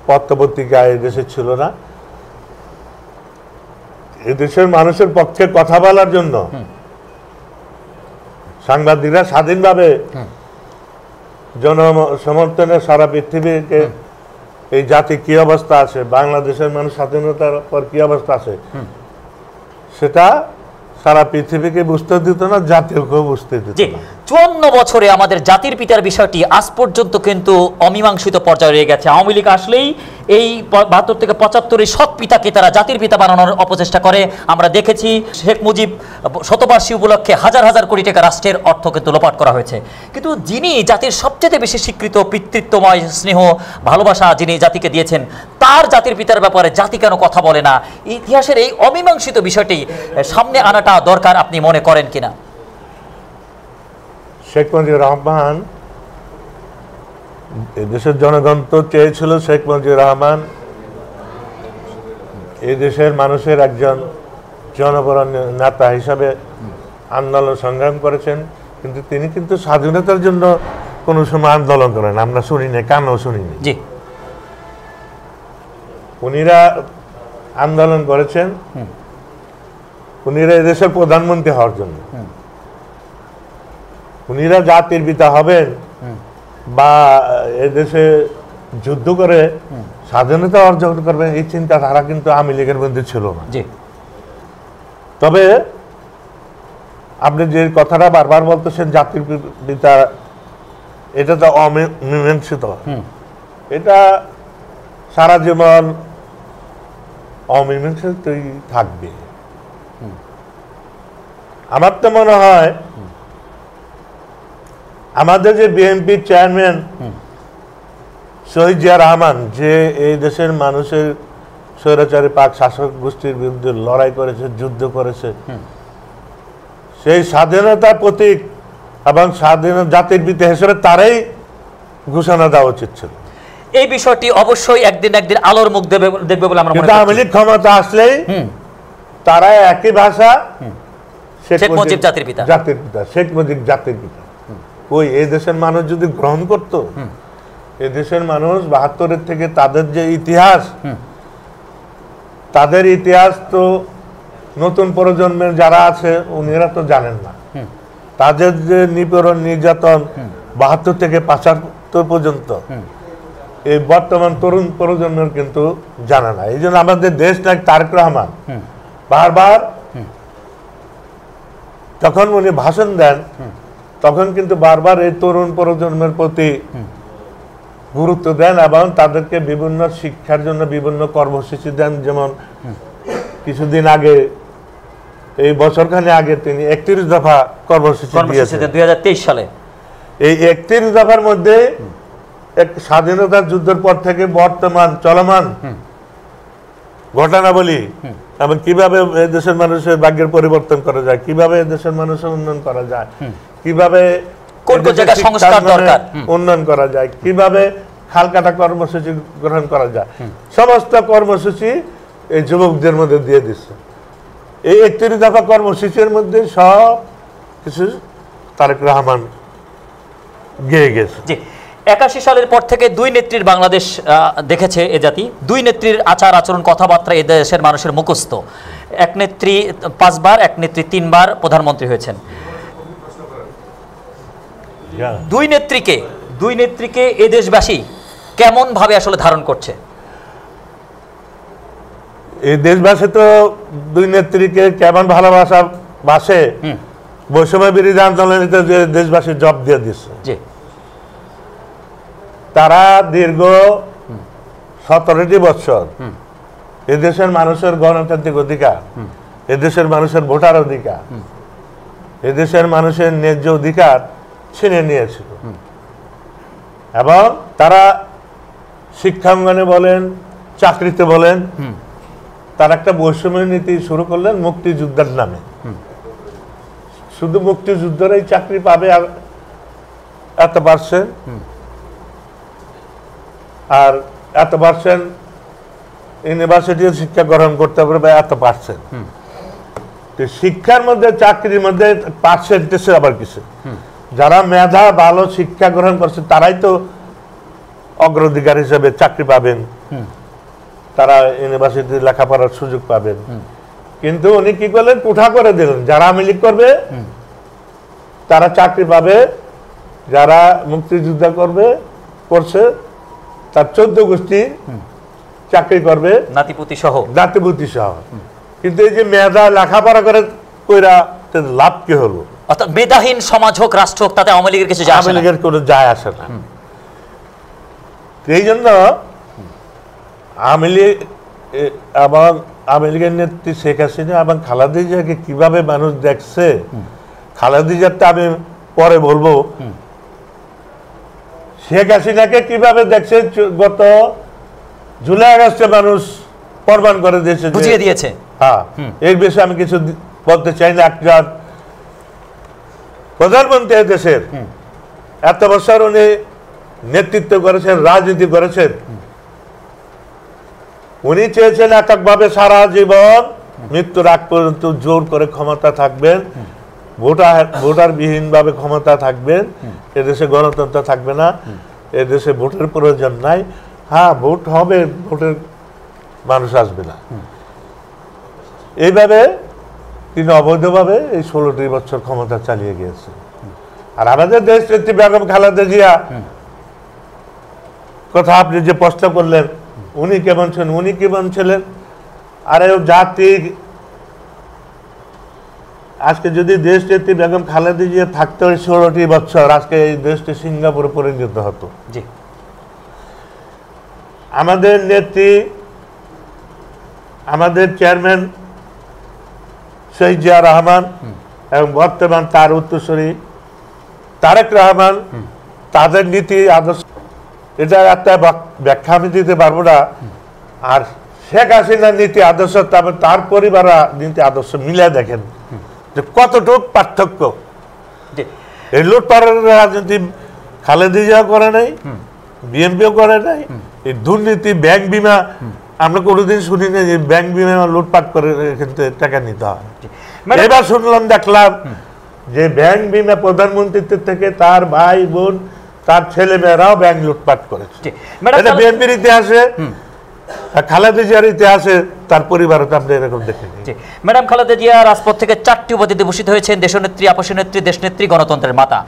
পত্রপত্রিকা এদেশে ছিল না। এদেশের মানুষের পক্ষে কথা বলার জন্য সাংবাদিকরা স্বাধীনভাবে জনসমর্থনে সারা পৃথিবীকে এই জাতি কি অবস্থা আছে, বাংলাদেশের মানুষ স্বাধীনতার পর কি অবস্থা আছে, সেটা সারা পৃথিবীকে বুঝতে দিত না, জাতিকেও বুঝতে দিত না। ৫৪ বছরে আমাদের জাতির পিতার বিষয়টি আজ পর্যন্ত কিন্তু অমীমাংসিত পর্যায়ে রয়ে গেছে। আওয়ামী লীগ আসলেই এই ৭২ থেকে ৭৫ সৎ পিতাকে তারা জাতির পিতা বানানোর অপচেষ্টা করে। আমরা দেখেছি শেখ মুজিব শতবার্ষিকী উপলক্ষে হাজার হাজার কোটি টাকা রাষ্ট্রের অর্থ কিন্তু লোপাট করা হয়েছে। কিন্তু যিনি জাতির সবচেয়ে বেশি স্বীকৃত পিতৃত্বময় স্নেহ ভালোবাসা যিনি জাতিকে দিয়েছেন, তার জাতির পিতার ব্যাপারে জাতি কেন কথা বলে না? ইতিহাসের এই অমীমাংসিত বিষয়টি সামনে আনাটা দরকার আপনি মনে করেন কিনা? শেখ মুজিবুর রহমান, এদেশের জনগণ তো চেয়েছিল শেখ মুজিবুর রহমান এই দেশের মানুষের একজন জনপরায়ণ নেতা হিসাবে আন্দোলন সংগ্রাম করেছেন, কিন্তু তিনি কিন্তু স্বাধীনতার জন্য কোনো সময় আন্দোলন করেন আমরা শুনিনি, কানেও শুনিনি। উনিরা আন্দোলন করেছেন উনিরা এদেশের প্রধানমন্ত্রী হওয়ার জন্য। উনিরা জাতির পিতা হবেন বা এদেশে যুদ্ধ করে স্বাধীনতা অর্জন করবেন, এই চিন্তা তারা কিন্তু আওয়ামী লীগের মধ্যে ছিল না। তবে আপনি যে কথাটা বারবার বলতেছেন জাতির পিতা, এটা তো অমীমাংসিত, এটা সারা জীবন অমীমাংসিতই থাকবে। আমার তো মনে হয় আমাদের যে বিএনপির চেয়ারম্যান শহীদ জিয়া রহমান, যে এই দেশের মানুষের স্বৈরাচারী পাক শাসক গোষ্ঠীর বিরুদ্ধে লড়াই করেছে, যুদ্ধ করেছে, সেই স্বাধীনতার প্রতীক এবং স্বাধীন জাতির পিতা হিসেবে তারাই ঘোষণা দেওয়া উচিত ছিল। এই বিষয়টি অবশ্যই একদিন আলোর মুখ দেখবে বলে আমরা মনে করি। আওয়ামী লীগ ক্ষমতা আসলেই তারা একই ভাষা, শেখ মুজিব জাতির পিতা, শেখ মুজিব জাতির পিতা। ওই এই দেশের মানুষ যদি গ্রহণ করত, এই দেশের মানুষ ৭২ থেকে তাদের যে ইতিহাস, তাদের ইতিহাস তো নতুন প্রজন্মের যারা আছে উনিরা তো জানেন না। তাদের যে নিপীড়ন নির্যাতন ৭২ থেকে ৭৫ পর্যন্ত এই বর্তমান তরুণ প্রজন্মের কিন্তু জানে না। এই জন্য আমাদের দেশ নায়ক তারেক রহমান বারবার যখন উনি ভাষণ দেন, তখন কিন্তু বারবার এই তরুণ প্রজন্মের প্রতি গুরুত্ব দেন এবং তাদেরকে বিভিন্ন শিক্ষার জন্য বিভিন্ন কর্মসূচি দেন। যেমন কিছুদিন আগে, এই বছরখানে আগে তিনি ৩১ দফা কর্মসূচি দিয়েছেন ২০২৩ সালে। এই ৩১ দফার মধ্যে স্বাধীনতা যুদ্ধের পর থেকে বর্তমান চলমান ঘটনাবলী এবং কিভাবে এই দেশের মানুষের ভাগ্যের পরিবর্তন করা যায়, কিভাবে এই দেশের মানুষের উন্নয়ন করা যায়, কিভাবে কোন কোন জায়গায় সংস্কার দরকার, উন্নয়ন করা যায়, কিভাবে খাল কাটা কর্মসূচি গ্রহণ করা যায়, সমস্ত কর্মসূচি এই যুবকদের মধ্যে দিয়ে দিচ্ছে। এই 31 দফা কর্মসূচির মধ্যে সব কিছু তারেক রহমান গেয়ে গেছে। 81 সালের পর থেকে দুই নেত্রীর বাংলাদেশ দেখেছে এ জাতি, দুই নেত্রীর আচার আচরণ কথাবার্তা এ দেশের মানুষের মুখস্থ। এক নেত্রী 5 বার, এক নেত্রী 3 বার প্রধানমন্ত্রী হয়েছেন। দুই নেত্রীকে এ দেশবাসী কেমন ভাবে আসলে ধারণ করছে? এই দেশবাসী তো দুই নেত্রীকে কেমন ভালোবাসা বাসে বৈষম্য বিরোধী আন্দোলনে যে দেশবাসী জব দিয়ে দিচ্ছে। তারা দীর্ঘ 17টি বছর এদেশের মানুষের গণতান্ত্রিক অধিকার, এদেশের মানুষের ভোটার অধিকার, এদেশের মানুষের ন্যায্য অধিকার ছিনে নিয়েছিল। এবং তারা শিক্ষাঙ্গনে বলেন, চাকরিতে বলেন, তার একটা বৈষম্য নীতি শুরু করলেন মুক্তিযোদ্ধার নামে। শুধু মুক্তিযোদ্ধারাই চাকরি পাবে এত%, আর এত% ইউনিভার্সিটির শিক্ষা গ্রহণ করতে পারবে এত%। শিক্ষার মধ্যে, চাকরির মধ্যে পার্সেন্টেজ আবার কিছু, যারা মেধা ভালো শিক্ষা গ্রহণ করছে তারাই তো অগ্রাধিকার হিসেবে চাকরি পাবেন, তারা ইউনিভার্সিটি লেখাপড়ার সুযোগ পাবেন। কিন্তু উনি কি করলেন, কোঠা করে দিলেন, যারা আওয়ামী লীগ করবে তারা চাকরি পাবে, যারা মুক্তিযুদ্ধ করছে তার 14 গোষ্ঠী চাকরি করবে, নাতিপুতি সহ। কিন্তু এই যে মেধা লেখাপড়া করে কইরা লাভ কি হলো? অর্থাৎ মেধাহীন সমাজ হোক, রাষ্ট্র হোক, তাতে আওয়ামী লীগের কিছু যায় আসে না। আওয়ামী লীগের কোনো যায় আসে না। এই জন্য আওয়ামী লীগ এবং আওয়ামী লীগের নেত্রী শেখ হাসিনা এবং খালেদা জিয়াকে কিভাবে মানুষ দেখছে, খালেদা জিয়ারটা আমি পরে বলবো, শেখ হাসিনাকে কিভাবে দেখছে গত জুলাই আগস্টে মানুষ প্রমাণ করে দিয়েছে, বুঝিয়ে দিয়েছে। হ্যাঁ, এর বিষয়ে আমি কিছু বলতে চাই না। একজন প্রধানমন্ত্রী দেশের এত বছর উনি নেতৃত্ব করেছেন, রাজনীতি করেছেন, উনি চেয়েছেন এককভাবে সারা জীবন মৃত্যুর আগ পর্যন্ত জোর করে ক্ষমতা থাকবেন, ভোটার বিহীন ভাবে ক্ষমতা থাকবেন, এদেশে গণতন্ত্র থাকবে না, এদেশে ভোটের প্রয়োজন নাই। হ্যাঁ, ভোট হবে, ভোটের মানুষ আসবে না। এইভাবে তিনি অবৈধভাবে এই 16টি বছর ক্ষমতা চালিয়ে গিয়েছে। আর আমাদের দেশ নেত্রী বেগম খালেদা জিয়া কথা আপনি যে প্রশ্ন করলেন, উনি কেমন ছিলেন? আরে জাতি, আজকে যদি দেশ নেত্রী বেগম খালেদা জিয়া থাকতে হয় 16টি বছর, আজকে এই দেশটি সিঙ্গাপুরে পরিণত হতো। আমাদের নেত্রী, আমাদের চেয়ারম্যান শহীদ জিয়া রহমান এবং বর্তমান তার উত্তরসূরি তারেক রহমান, তাদের নীতি আদর্শ, এটা একটা ব্যাখ্যা আমি দিতে পারবো না। আর শেখ হাসিনার নীতি আদর্শ, তার পরিবার নীতি আদর্শ মিলে দেখেন যে কতটুক পার্থক্য। এই লুটপাটের রাজনীতি খালেদা জিয়া করে নাই, বিএনপিও করে নাই। এই দুর্নীতি, ব্যাংক বিমা, আমরা কোনোদিন শুনি না যে ব্যাংক বিমা লুটপাট করে এখান থেকে টাকা নিতে হয়। এবার শুনলাম, দেখলাম যে ব্যাংক বিমা প্রধানমন্ত্রীর থেকে তার ভাই বোন, তার ছেলে মেয়েরাও ব্যাংক লুটপাট করেছে। এটা বিএনপির ইতিহাসে, খালেদা জিয়ার ইতিহাসে তার পরিবারও আপনি এরকম দেখেন। ম্যাডাম খালেদা জিয়া রাজপথ থেকে 4টি উপাধিতে ভূষিত হয়েছেন: দেশনেত্রী, আপসনেত্রী, দেশনেত্রী, গণতন্ত্রের মাতা।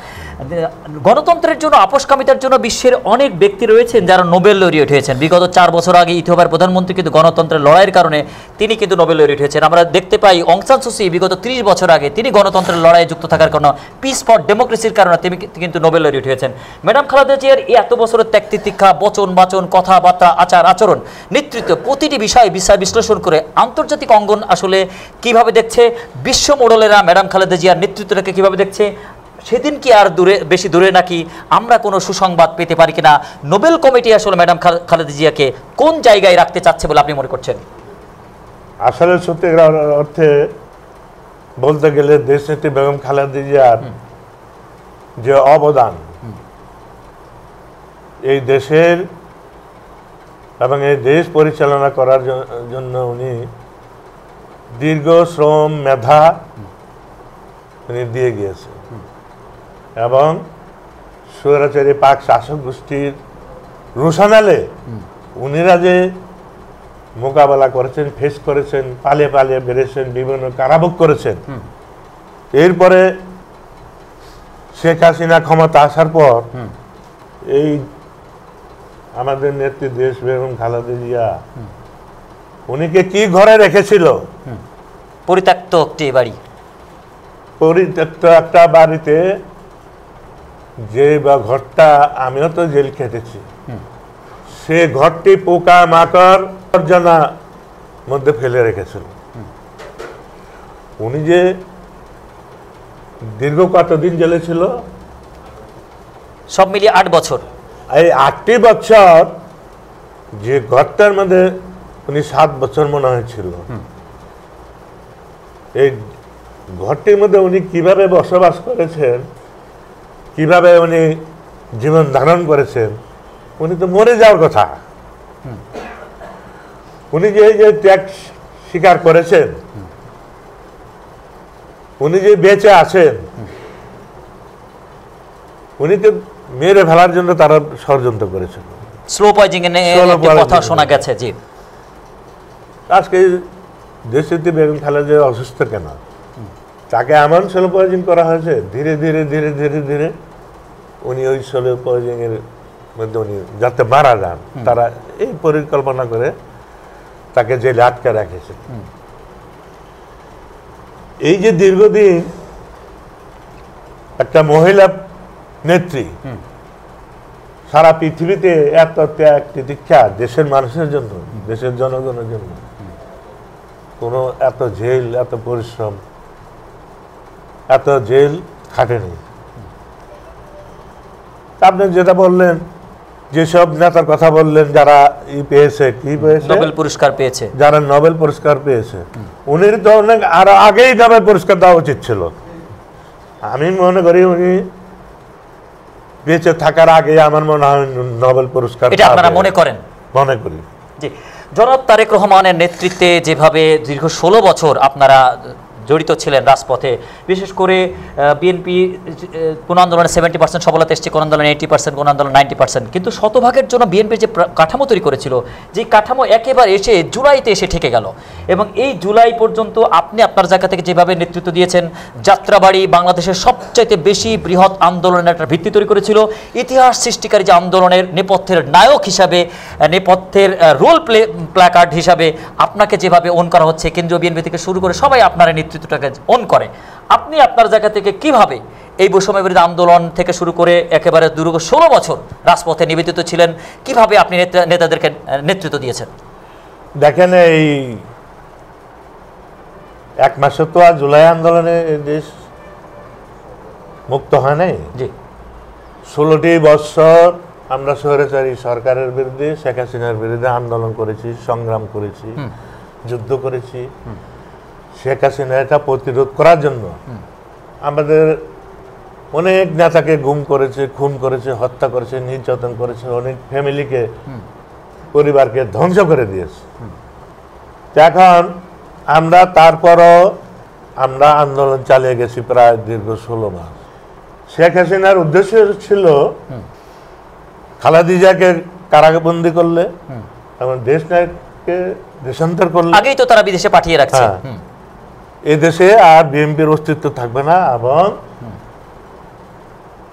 গণতন্ত্রের জন্য, আপোষকামিতার জন্য বিশ্বের অনেক ব্যক্তি রয়েছেন যারা নোবেল লরিয়েট হয়েছেন। বিগত 4 বছর আগে ইথিওপিয়ার প্রধানমন্ত্রী কিন্তু গণতন্ত্রের লড়াইয়ের কারণে তিনি কিন্তু নোবেল লরিয়েট হয়েছেন। আমরা দেখতে পাই অং সান সু চি বিগত 30 বছর আগে তিনি গণতন্ত্রের লড়াইয়ে যুক্ত থাকার কারণে, পিস ফর ডেমোক্রেসির কারণে তিনি কিন্তু নোবেল লরিয়েট হয়েছেন। ম্যাডাম খালেদা জিয়ার এই এত বছরের ত্যাগ তিতিক্ষা, বচন বাচন, কথাবার্তা, আচার আচরণ, নেতৃত্ব, প্রতিটি বিষয় বিশ্লেষণ করে আন্তর্জাতিক অঙ্গন আসলে কিভাবে দেখছে, বিশ্ব মোড়লেরা ম্যাডাম খালেদা জিয়ার নেতৃত্বটাকে কিভাবে দেখছে, সেদিন কি আর বেশি দূরে নাকি আমরা কোনো সুসংবাদ পেতে পারি কিনা? নোবেল কমিটি আসলে ম্যাডাম খালেদা জিয়াকে কোন জায়গায় রাখতে চাচ্ছে বলে আপনি মনে করছেন? আসলে সত্যিকার অর্থে বলতে গেলে দেশনেত্রী বেগম খালেদা জিয়ার যে অবদান এই দেশের এবং এই দেশ পরিচালনা করার জন্য উনি দীর্ঘ শ্রম মেধা উনি দিয়ে গিয়েছেন এবং স্বৈরাচারী পাক শাসক গোষ্ঠীর রোশানালে উনিরা যে মোকাবেলা করেছেন, ফেস করেছেন, পালিয়ে পালিয়ে বেড়েছেন, বিভিন্ন কারাভোগ করেছেন। এরপরে শেখ হাসিনা ক্ষমতা আসার পর এই আমাদের নেত্রী দেশ বেগম খালেদা জিয়া উনিকে কি ঘরে রেখেছিল? পরিত্যক্ত একটি বাড়ি, পরিত্যক্ত একটা বাড়িতে, যে বা ঘরটা আমিও তো জেল খেটেছি, সে ঘরটি পোকা মাকড় আবর্জনা মধ্যে ফেলে রেখেছিল। উনি যে দীর্ঘ কতদিন জেলে ছিল? সব মিলিয়ে 8 বছর। এই 8টি বছর যে ঘরটার মধ্যে উনি 7 বছর মনে হয়েছিল, এই ঘরটির মধ্যে উনি কিভাবে বসবাস করেছেন, কিভাবে উনি জীবন ধারণ করেছেন, উনি তো মরে যাওয়ার কথা। উনি যে ত্যাগ স্বীকার করেছেন, উনি যে বেঁচে আছেন, উনি তো মেরে ফেলার জন্য তারা ষড়যন্ত্র করেছেন। স্লো পয়জিং কথা শোনা গেছে। জি, আজকে দেশনেত্রী বেগম খালেদা জিয়া অসুস্থ কেন? তাকে এমন স্লো পয়জিং করা হয়েছে, ধীরে ধীরে ধীরে ধীরে ধীরে উনি ওই স্লো পয়জিং এর মধ্যে উনি যাতে মারা যান, তারা এই পরিকল্পনা করে তাকে জেলে আটকে রেখেছে। এই যে দীর্ঘদিন একটা মহিলা নেত্রী সারা পৃথিবীতে এত ত্যাগ তিতিক্ষা দেশের মানুষের জন্য, দেশের জনগণের জন্য, কোনো এত জেল, এত পরিশ্রম, এত জেল খাটেনি। আপনি যেটা বললেন, যেসব নেতার কথা বললেন যারা পেয়েছে, কি পেয়েছে, নোবেল পুরস্কার পেয়েছে, যারা নোবেল পুরস্কার পেয়েছে, উনি তো অনেক আরো আগেই নোবেল পুরস্কার দেওয়া উচিত ছিল। আমি মনে করি উনি বেঁচে থাকার আগে আমার মনে হয় নোবেল পুরস্কার, এটা আপনারা মনে করেন? মনে করি। জি, জনাব তারেক রহমানের নেতৃত্বে যেভাবে দীর্ঘ 16 বছর আপনারা জড়িত ছিলেন রাজপথে, বিশেষ করে বিএনপি কোন আন্দোলনে 70% সফলতা এসেছে, কোন আন্দোলনে 80%, কোন আন্দোলনে 90%, কিন্তু শতভাগের জন্য বিএনপির যে কাঠামো তৈরি করেছিল, যে কাঠামো একেবারে এসে জুলাইতে এসে ঠেকে গেল। এবং এই জুলাই পর্যন্ত আপনি আপনার জায়গা থেকে যেভাবে নেতৃত্ব দিয়েছেন, যাত্রাবাড়ি বাংলাদেশের সবচাইতে বেশি বৃহৎ আন্দোলনের একটা ভিত্তি তৈরি করেছিল। ইতিহাস সৃষ্টিকারী যে আন্দোলনের নেপথ্যের নায়ক হিসাবে, নেপথ্যের রোল প্ল্যাকার্ড হিসাবে আপনাকে যেভাবে অন করা হচ্ছে, কেন্দ্রীয় বিএনপি থেকে শুরু করে সবাই আপনার নেতৃত্বটাকে অন করে, আপনি আপনার জায়গা থেকে কিভাবে এই বৈষম্য বিরোধী আন্দোলন থেকে শুরু করে একেবারে দীর্ঘ 16 বছর রাজপথে নিবেদিত ছিলেন, কিভাবে আপনি নেতাদেরকে নেতৃত্ব দিয়েছেন? দেখেন, এই 1 মাসে তো আর জুলাই আন্দোলনে দেশ মুক্ত হয় নাই। জি, 16টি বছর আমরা স্বৈরাচারী সরকারের বিরুদ্ধে, শেখ হাসিনার বিরুদ্ধে আন্দোলন করেছি, সংগ্রাম করেছি, যুদ্ধ করেছি। শেখ হাসিনা এটা প্রতিরোধ করার জন্য আমাদের অনেক নেতাকে গুম করেছে, খুন করেছে, হত্যা করেছে, নির্যাতন করেছে, অনেক ফ্যামিলিকে, পরিবারকে ধ্বংস করে দিয়েছে। এখন আমরা তারপরও আমরা আন্দোলন চালিয়ে গেছি প্রায় দীর্ঘ 16 মাস। শেখ হাসিনার উদ্দেশ্য ছিল খালেদা জিয়াকে কারাবন্দী করলে এবং দেশ নায়ককে দেশান্তর করলে, আগেই তো তারা বিদেশে পাঠিয়ে রাখছে, এ দেশে আর বিএনপির অস্তিত্ব থাকবে না এবং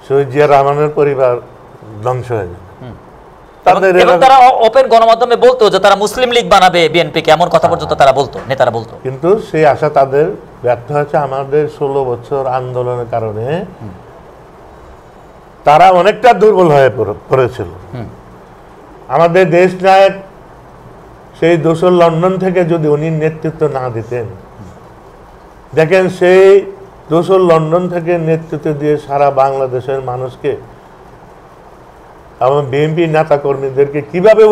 শহীদ জিয়া রহমানের পরিবার ধ্বংস হয়ে যাবে। তারা ওপেন গণমাধ্যমে বলতো যে তারা মুসলিম লীগ বানাবে বিএনপিকে, এমন কথা পর্যন্ত তারা বলতো, নেতারা বলতো। কিন্তু সেই আশা তাদের ব্যর্থ হয়েছে। আমাদের 16 বছর আন্দোলনের কারণে তারা অনেকটা দুর্বল হয়ে পড়েছিল। আমাদের দেশ নায়ক সেই দোসর লন্ডন থেকে যদি উনি নেতৃত্ব না দিতেন, দেখেন সেই দোসর লন্ডন থেকে নেতৃত্ব দিয়ে সারা বাংলাদেশের মানুষকে এবং বিএনপি নেতা কর্মীদেরকে কিভাবে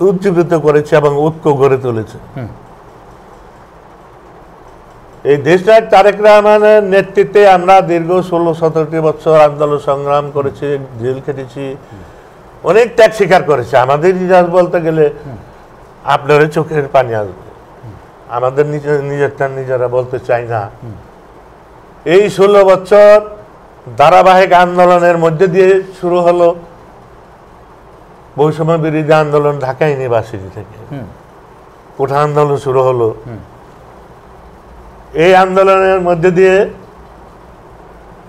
উজ্জীবিত করেছে এবং ঐক্য গড়ে তুলেছে। এই দেশনায়ক তারেক রহমানের নেতৃত্বে আমরা দীর্ঘ 16-17 বছর আন্দোলন সংগ্রাম করেছি, জেল খেটেছি, অনেক ত্যাগ স্বীকার করেছি। আমাদের ইতিহাস বলতে গেলে আপনার চোখের পানি আসবে, আমাদের নিজেরটা নিজেরা বলতে চাই না। এই 16 বছর ধারাবাহিক আন্দোলনের মধ্যে দিয়ে শুরু হলো বৈষম্য বিরোধী আন্দোলন ঢাকা ইউনিভার্সিটি থেকে, কোঠা আন্দোলন শুরু হলো। এই আন্দোলনের মধ্যে দিয়ে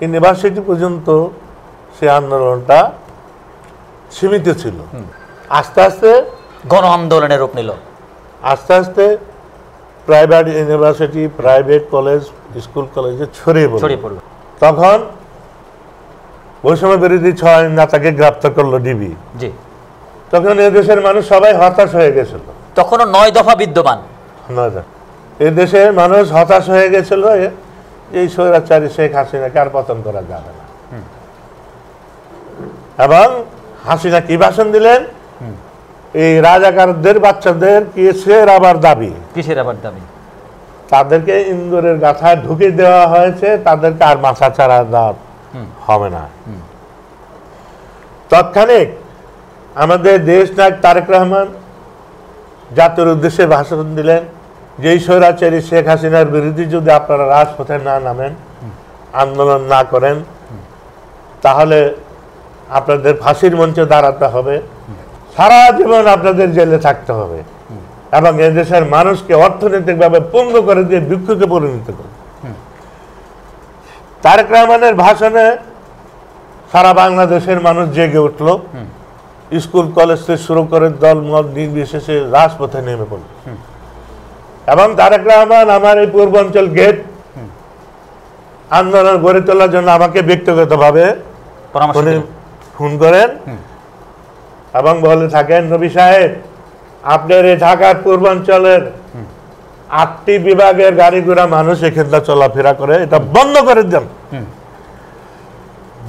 ইউনিভার্সিটি পর্যন্ত সে আন্দোলনটা সীমিত ছিল। আস্তে আস্তে গণ আন্দোলনের রূপ নিল। আস্তে আস্তে private university, private college, school কলেজে ছড়িয়ে পড়ল। তখন বৈষম্য বিরোধী 6 নেতাকে গ্রেপ্তার করলো ডিবি। জি, তখন এদেশের মানুষ সবাই হতাশ হয়ে গেছিল। তখনও 9 দফা বিদ্যমান। এদেশের মানুষ হতাশ হয়ে গেছিল, এই স্বৈরাচারী শেখ হাসিনাকে আর পতন করা যাবে না। এবং হাসিনা কি ভাষণ দিলেন? এই রাজাকারদের বাচ্চাদের কিসের আবার দাবি, তাদেরকে ইন্দুরের গাথায় ঢুকে দেওয়া হয়েছে, তাদেরকে আর মাথা চারা দেওয়া হবে না। তৎক্ষণিক আমাদের দেশ নায়ক তারেক রহমান জাতির উদ্দেশ্যে ভাষণ দিলেন, যেই স্বৈরাচারী শেখ হাসিনার বিরুদ্ধে যদি আপনারা রাজপথে না নামেন, আন্দোলন না করেন, তাহলে আপনাদের ফাঁসির মঞ্চে দাঁড়াতে হবে, সারা জীবন আপনাদের জেলে থাকতে হবে, এবং এদেশের মানুষকে অর্থনৈতিকভাবে পঙ্গু করে দিয়ে ভিক্ষুকে পরিণত করবে। তারেক রহমানের ভাষণে সারা বাংলাদেশের মানুষ জেগে উঠল, স্কুল কলেজ থেকে শুরু করে দল মত নির্বিশেষে রাজপথে নেমে পড়ল। এবং তারেক রহমান আমার এই পূর্বাঞ্চল গেট আন্দোলন গড়ে তোলার জন্য আমাকে ব্যক্তিগতভাবে ফোন করেন এবং বলে থাকেন, নবী সাহেব, আপনার এই ঢাকার পূর্বাঞ্চলের 8টি বিভাগের গাড়ি ঘোড়া মানুষ এখানটা চলাফেরা করে, এটা বন্ধ করে দেন,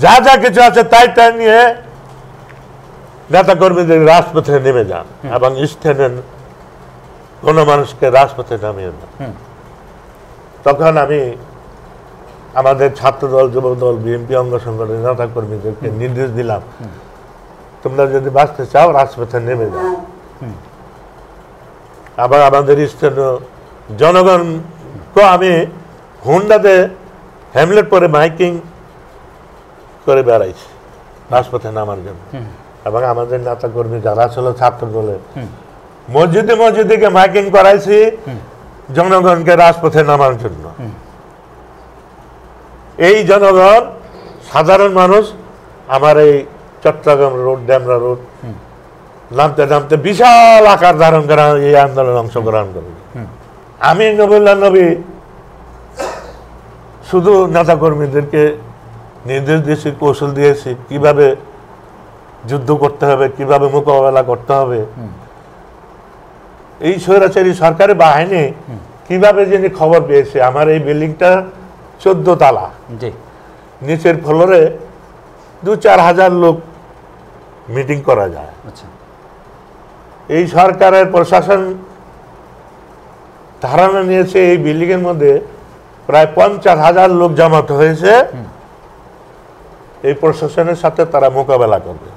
যা যা কিছু আছে তাই তাই নিয়ে নেতা কর্মীদের রাজপথে নেমে যান এবং স্থানীয় কোন মানুষকে রাজপথে নামিয়ে দেন। তখন আমি আমাদের ছাত্রদল, যুবদল, বিএনপি অঙ্গ সংগঠনের নেতা কর্মীদেরকে নির্দেশ দিলাম, তোমরা যদি বাঁচতে চাও রাজপথে নেমে যাও। আবার আমাদের স্থানীয় জনগণকে আমি হুন্ডাতে হ্যামলেট পরে মাইকিং করে বেড়াইছি রাজপথে নামার জন্য। এবং আমাদের নেতা কর্মী যারা ছিল ছাত্র দলের, মসজিদে মসজিদে মাইকিং করাইছি জনগণকে রাজপথে নামার জন্য। এই জনগণ, সাধারণ মানুষ আমার এই চট্টগ্রাম রোড, ডেমরা রোড নামতে নামতে বিশাল আকার ধারণ করে এই আন্দোলনে অংশগ্রহণ করবে। আমি নবুল্লাহ নবী শুধু নেতা কর্মীদেরকে নির্দেশ দিয়েছি, কৌশল দিয়েছি, কিভাবে যুদ্ধ করতে হবে, কিভাবে মোকাবেলা করতে হবে। এই স্বৈরাচারী সরকারি বাহিনী কিভাবে যিনি খবর পেয়েছে আমার এই বিল্ডিংটা 14 তলা, নিচের ফ্লোরে 2-4 হাজার লোক মিটিং করা যায়। এই সরকারের প্রশাসন ধারণা নিয়েছে এই বিল্ডিং এর মধ্যে প্রায় 50,000 লোক জমাত হয়েছে, এই প্রশাসনের সাথে তারা মোকাবেলা করবে।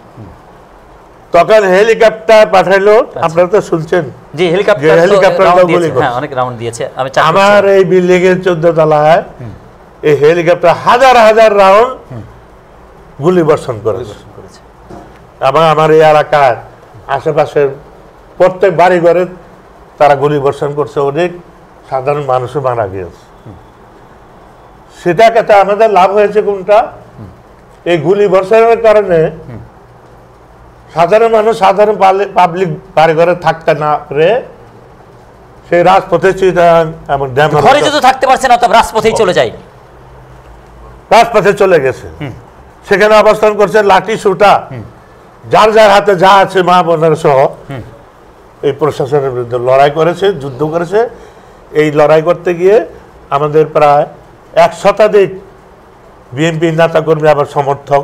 তখন হেলিকপ্টার পাঠাইলো, আপনারা তো শুনছেন। জি, হেলিকপ্টার আমার এই বিল্ডিং এর 14 তলায় এই হেলিকপ্টার হাজার হাজার রাউন্ড গুলি বর্ষণ করেছে। এবং আমার এই এলাকার আশেপাশের প্রত্যেক বাড়ি ঘরে তারা গুলি বর্ষণ করছে, অনেক সাধারণ মানুষও মারা গিয়েছে। সেটা ক্ষেত্রে আমাদের লাভ হয়েছে কোনটা? এই গুলি বর্ষণের কারণে সাধারণ মানুষ, সাধারণ পাবলিক বাড়ি ঘরে থাকতে না পারে, সেই রাজপথে ঘরে যদি থাকতে পারছে না, তবে রাজপথেই চলে যায়, রাজপথে চলে গেছে। সেখানে অবস্থান করছে লাঠি সুটা, যার যার হাতে যা আছে মা বোনের সহ এই প্রশাসনের বিরুদ্ধে লড়াই করেছে, যুদ্ধ করেছে। এই লড়াই করতে গিয়ে আমাদের প্রায় 1 শতাধিক বিএনপি নেতা কর্মী আবার সমর্থক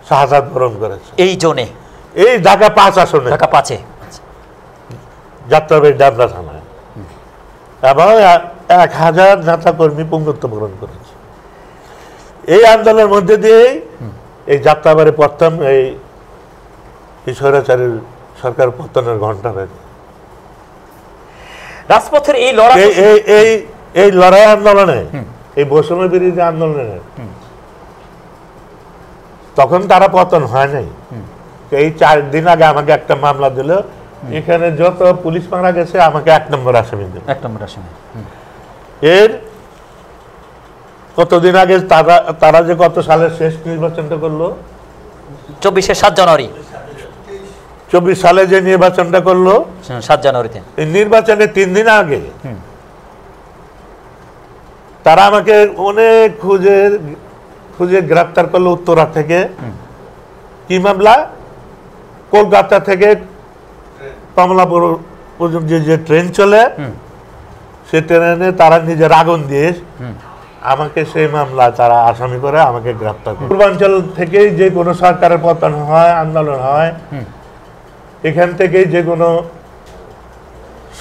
শাহাদাত বরণ করেছে এই জোনে, এই ঢাকা 5 আসনে, ঢাকা 5-এ যাত্রাবাড়ি ডাবরা থানায়। এবং 1000 নেতা কর্মী পুঙ্গত্ব বরণ করেছে। এই আন্দোলনের মধ্যে দিয়েই এই যাত্রাবাড়ি প্রথম এই স্বৈরাচারীর সরকার পতনের ঘণ্টা বেজে। রাজপথের এই লড়াই এই লড়াই আন্দোলনে, এই বৈষম্য বিরোধী আন্দোলনে তখন তারা পতন হয় নাই। এই 4 দিন আগে আমাকে একটা মামলা দিল, এখানে যত পুলিশ মারা গেছে আমাকে 1 নম্বর আসামি দিল। 1 নম্বর আসামি। এর কতদিন আগে তারা যে কত সালের শেষ নির্বাচনটা করলো, 24 7 জানুয়ারি, 24 সালে যে নির্বাচনটা করলো 7 জানুয়ারিতে, এই নির্বাচনের 3 দিন আগে তারা আমাকে অনেক খুঁজে গ্রেফতার করলো উত্তরা থেকে। কি মামলা? কলকাতা থেকে কমলাপুর পর্যন্ত যে ট্রেন চলে, সে ট্রেনে তারা নিজের আগুন দিয়ে আমাকে সেই মামলা তারা আসামি করে আমাকে গ্রেফতার করে। পূর্বাঞ্চল থেকেই যে কোনো সরকারের পতন হয়, আন্দোলন হয়, এখান থেকেই যে কোনো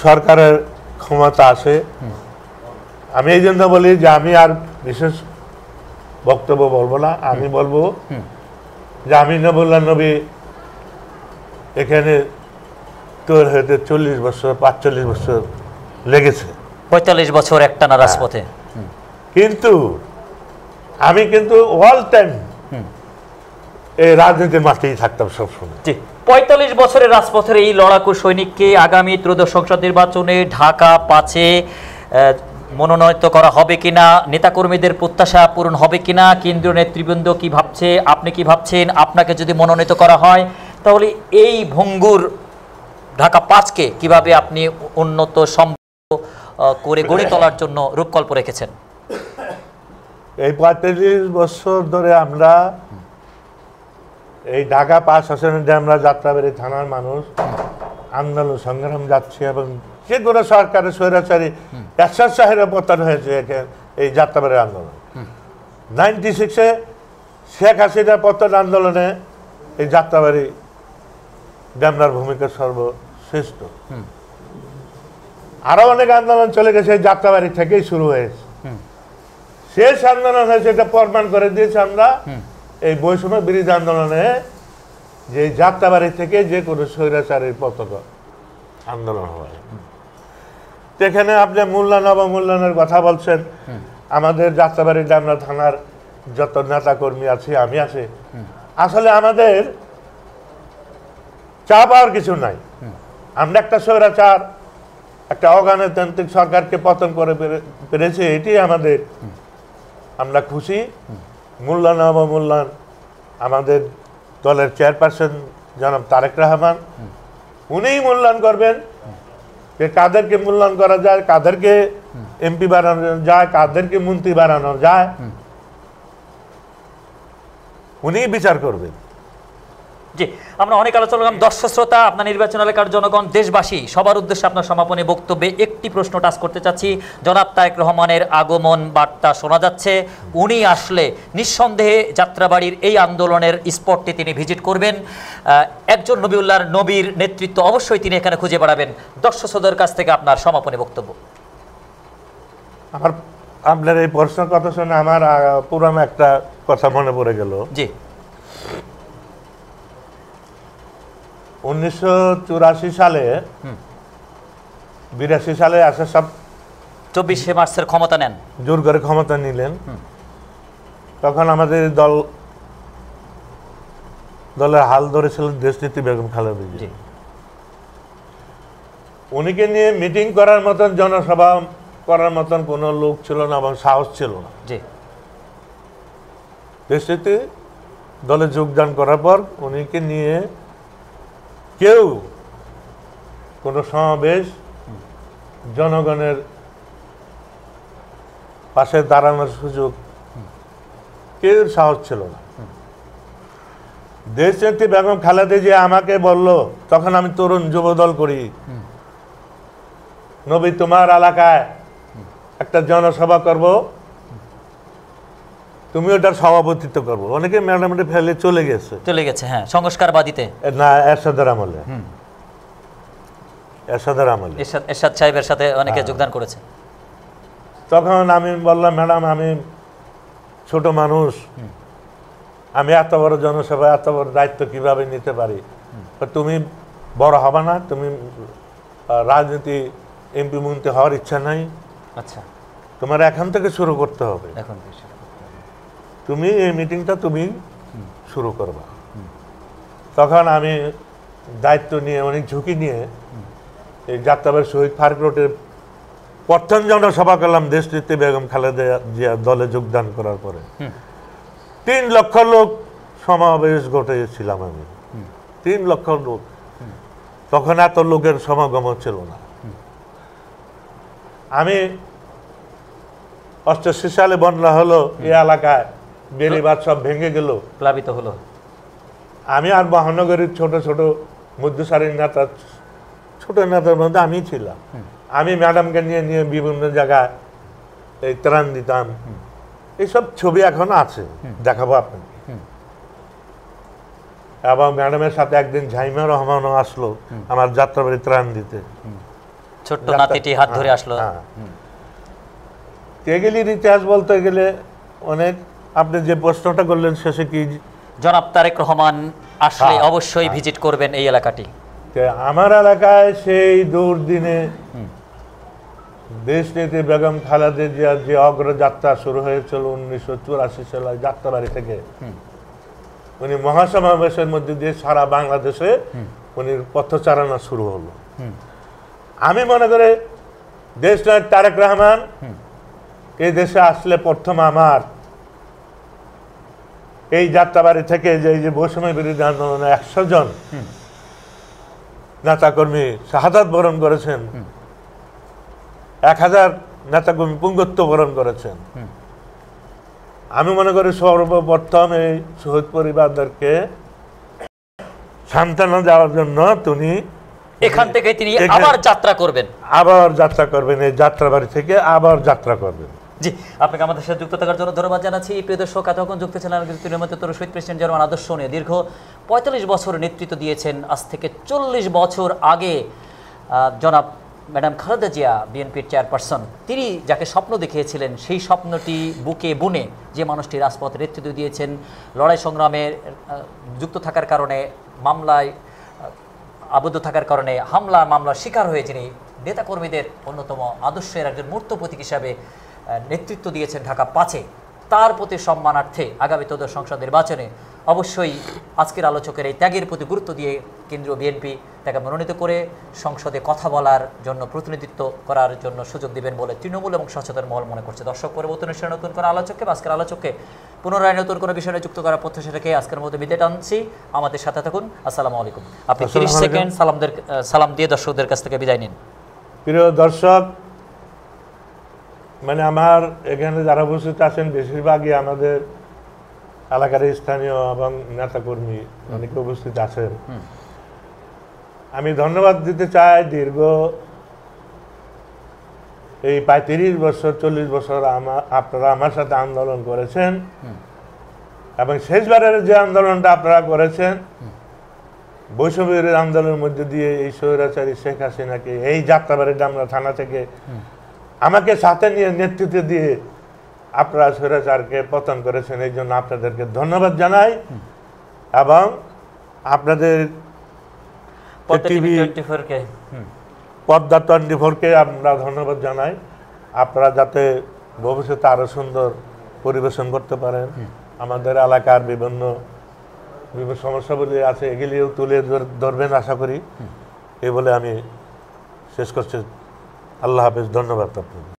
সরকারের ক্ষমতা আসে। আমি এই জন্য বলি যে আমি আর বিশেষ বক্তব্য বলবো না। আমি বলবো যে আমিনুল্লাহ নবী এখানে তৈরি হতে 40 বছর 45 বছর লেগেছে, 45 বছর একটানা রাজপথে। কিন্তু আমি কিন্তু অল টাইম এই রাজনীতির মাঠেই থাকতাম সবসময়। 45 বছরের রাজপথের এই লড়াকু সৈনিককে আগামী ত্রয়োদশ সংসদ নির্বাচনে ঢাকা 5-এ মনোনয়ন করা হবে কিনা, নেতাকর্মীদের প্রত্যাশা পূরণ হবে কিনা, কেন্দ্রীয় নেতৃবৃন্দ কি ভাবছে, আপনি কি ভাবছেন? আপনাকে যদি মনোনীত করা হয় তাহলে এই ভঙ্গুর ঢাকা 5কে কিভাবে আপনি উন্নত সম্ভব করে গড়ে তোলার জন্য রূপকল্প রেখেছেন? এই 45 বছর ধরে আমরা এই ঢাকা 5 আসনে আমরা যাত্রাবাড়ি থানার মানুষ আন্দোলন সংগ্রাম যাচ্ছে, এবং যে কোনো সরকারের স্বৈরাচারী এরশাদ সাহেবের পতন হয়েছে এই যাত্রাবাড়ির আন্দোলন। 96-এ শেখ হাসিনার পতন আন্দোলনে এই যাত্রাবাড়ি ডেমরার ভূমিকা সর্বশ্রেষ্ঠ। আরো অনেক আন্দোলন চলে গেছে যাত্রাবাড়ি থেকেই শুরু হয়েছে। শেষ আন্দোলন হয়েছে, এটা প্রমাণ করে দিয়েছে আমরা এই বৈষম্য বিরোধী আন্দোলনে, যে যাত্রাবাড়ি থেকে যে কোনো স্বৈরাচারীর পতন আন্দোলন হয়। এখানে আপনি মূল্যায়ন অবমূল্যায়নের কথা বলছেন। আমাদের যাত্রাবাড়ি ডেমরা থানার যত নেতা কর্মী আছে, আমি আছি, আসলে আমাদের চা পাওয়ার কিছু নাই। আমরা একটা স্বৈরাচার, একটা অগণতান্ত্রিক সরকারকে পতন করে পেরেছি, এটি আমাদের, আমরা খুশি। মূল্যায়ন অবমূল্যায়ন আমাদের দলের চেয়ারপারসন জনাব তারেক রহমান, উনিই মূল্যায়ন করবেন যে কাদেরকে মূল্যায়ন করা যায়, কাদেরকে এমপি বানানো যায়, কাদেরকে মন্ত্রী বানানো যায়, উনিই বিচার করবেন। জি, আমরা অনেক আলোচনা করলাম। দর্শক শ্রোতা, আপনার নির্বাচন এলাকার জনগণ, দেশবাসী সবার উদ্দেশ্যে আপনার সমাপনী বক্তব্যে একটি প্রশ্ন টাচ করতে চাচ্ছি। জনাব তারেক রহমানের আগমন বার্তা শোনা যাচ্ছে, উনি আসলে নিঃসন্দেহে যাত্রাবাড়ির এই আন্দোলনের স্পটটি তিনি ভিজিট করবেন। একজন নবীউল্লাহর নবীর নেতৃত্ব অবশ্যই তিনি এখানে খুঁজে বেড়াবেন। দর্শক শ্রোতাদের কাছ থেকে আপনার সমাপনী বক্তব্য। আপনার এই প্রশ্নের কথা শুনে আমার পুরানো একটা কথা মনে পড়ে গেল। জি, 1984 সালে 82 সালে আসা সব 24শে মার্চের ক্ষমতা নেন, জোর করে ক্ষমতা নিলেন। তখন আমাদের দলের হাল ধরেছিলেন দেশনেত্রী বেগম খালেদা জিয়া। উনিকে নিয়ে মিটিং করার মতন, জনসভা করার মতন কোনো লোক ছিল না এবং সাহস ছিল না। দেশনেত্রী দলে যোগদান করার পর উনিকে নিয়ে কেউ কোনো সমাবেশ, জনগণের পাশে দাঁড়ানোর সুযোগ কেউ সাহস ছিল না। দেশনেত্রী বেগম খালেদা জিয়া আমাকে বলল, তখন আমি তরুণ যুবদল করি, নবী তোমার এলাকায় একটা জনসভা করব, তুমি ওটার সভাপতিত্ব করবো। অনেকে ম্যাডামটা ফেলে চলে গেছে। হ্যাঁ, সংস্কারবাদীতে না, এরশাদের আমলে, এরশাদ সাহেবের সাথে অনেকে যোগদান করেছে। তখন আমি বললাম, ম্যাডাম আমি ছোট মানুষ, আমি এত বড় জনসভা এত বড় দায়িত্ব কিভাবে নিতে পারি? তুমি বড় হবে না, তুমি রাজনীতি এমপি মন্ত্রী হওয়ার ইচ্ছা নাই, আচ্ছা তোমার এখন থেকে শুরু করতে হবে, এখন থেকে শুরু করতে হবে। তুমি এই মিটিংটা তুমি শুরু করবা। তখন আমি দায়িত্ব নিয়ে অনেক ঝুঁকি নিয়ে এই যাত্রাবাড়ি শহীদ ফারুক রোডের প্রথম জনসভা করলাম দেশনেত্রী বেগম খালেদা জিয়া দলে যোগদান করার পরে। 3 লক্ষ লোক সমাবেশ ঘটেছিলাম আমি, 3 লক্ষ লোক। তখন এত লোকের সমাগম ছিল না। আমি 88 সালে বন্যা হলো, এই এলাকায় বেড়িবাঁধ সব ভেঙে গেল, প্লাবিত হলো। আমি আর মহানগরীর ছোট ছোট মধ্যসারির নেতা, ছোট নেতার মধ্যে আমি ছিলাম। আমি ম্যাডামকে নিয়ে নিয়ে বিভিন্ন জায়গায় এই ত্রাণ দিতাম। এইসব ছবি এখনো আছে, দেখাবো আপনাকে। এবং ম্যাডামের সাথে একদিন ঝাইমা রহমানও আসলো আমার যাত্রাবাড়ি ত্রাণ দিতে, ছোট্ট নাতিটি হাত ধরে আসলো। এগুলির ইতিহাস বলতে গেলে অনেক। আপনি যে প্রশ্নটা করলেন শেষে কি, জনাব তারেক রহমান আসলে অবশ্যই ভিজিট করবেন এই এলাকাটি। আমার এলাকায় সেই দুর্দিনে দেশনেত্রী বেগম খালেদা জিয়ার যে অগ্রযাত্রা শুরু হয়েছিল 1984 সালে যাত্রাবাড়ি থেকে, উনি মহাসমাবেশের মধ্যে দিয়ে সারা বাংলাদেশে উনি পথচারণা শুরু হলো। আমি মনে করি দেশনায়ক তারেক রহমান এই দেশে আসলে প্রথম আমার এই যাত্রাবাড়ি থেকে যে বৈষম্য বিরোধী আন্দোলনে 100 জন নেতাকর্মী শাহাদাত বরণ করেছেন, 1000 নেতাকর্মী পুঙ্গত্ব বরণ করেছেন। আমি মনে করি সর্বপ্রথম এই শহীদ পরিবারদেরকে সান্ত্বনা দেওয়ার জন্য তিনি এখান থেকে তিনি আবার যাত্রা করবেন, এই যাত্রাবাড়ি থেকে আবার যাত্রা করবেন। জি, আপনাকে আমাদের সাথে যুক্ত থাকার জন্য ধন্যবাদ জানাচ্ছি। প্রিয় দর্শক, এতক্ষণ যুক্ত ছিলেন শহীদ প্রেসিডেন্ট জিয়া রহমান আদর্শ নিয়ে দীর্ঘ 45 বছর নেতৃত্ব দিয়েছেন। আজ থেকে 40 বছর আগে জনাব ম্যাডাম খালেদা জিয়া বিএনপির চেয়ারপারসন, তিনি যাকে স্বপ্ন দেখিয়েছিলেন, সেই স্বপ্নটি বুকে বুনে যে মানুষটি রাজপথে নেতৃত্ব দিয়েছেন, লড়াই সংগ্রামে যুক্ত থাকার কারণে, মামলায় আবদ্ধ থাকার কারণে মামলার শিকার হয়ে যিনি নেতাকর্মীদের অন্যতম আদর্শের একজন মূর্ত প্রতীক হিসাবে নেতৃত্ব দিয়েছেন ঢাকা 5-এ, তার প্রতি সম্মানার্থে আগামী ত্রয়োদশ সংসদ নির্বাচনে অবশ্যই আজকের আলোচকের এই ত্যাগের প্রতি গুরুত্ব দিয়ে কেন্দ্রীয় বিএনপি তাকে মনোনীত করে সংসদে কথা বলার জন্য, প্রতিনিধিত্ব করার জন্য সুযোগ দেবেন বলে তৃণমূল এবং সচেতন মহল মনে করছে। দর্শক, পরবর্তী অনুষ্ঠানে নতুন কোনো আলোচককে, আজকের আলোচককে পুনরায় নতুন কোনো বিষয়ে যুক্ত করার প্রত্যাশা রেখে আজকের মধ্যে বিদায় টানছি। আমাদের সাথে থাকুন। আসসালামু আলাইকুম। আপনি 30 সেকেন্ড সালাম দিয়ে দর্শকদের কাছ থেকে বিদায় নিন। প্রিয় দর্শক, মানে আমার এখানে যারা উপস্থিত আছেন বেশিরভাগই আমাদের এলাকার স্থানীয় এবং নেতাকর্মী অনেকে উপস্থিত আছেন। আমি ধন্যবাদ দিতে চাই, দীর্ঘ এই প্রায় 30 বছর 40 বছর আপনারা আমার সাথে আন্দোলন করেছেন, এবং শেষবারের যে আন্দোলনটা আপনারা করেছেন বৈষম্যের আন্দোলনের মধ্যে দিয়ে এই স্বৈরাচারী শেখ হাসিনাকে এই যাত্রাবাড়ি ডামরা থানা থেকে আমাকে সাথে নিয়ে নেতৃত্ব দিয়ে আপনারা স্বৈরাচারকে পতন করেছেন। এই জন্য আপনাদেরকে ধন্যবাদ জানাই, এবং আপনাদের পদ্মা 24-কে আমরা ধন্যবাদ জানাই। আপনারা যাতে ভবিষ্যতে আরো সুন্দর পরিবেশন করতে পারেন, আমাদের এলাকার বিভিন্ন সমস্যাগুলি আছে এগুলিও তুলে ধরবেন আশা করি। এই বলে আমি শেষ করছি। আল্লাহ হাফেজ, ধন্যবাদ আপনাদের।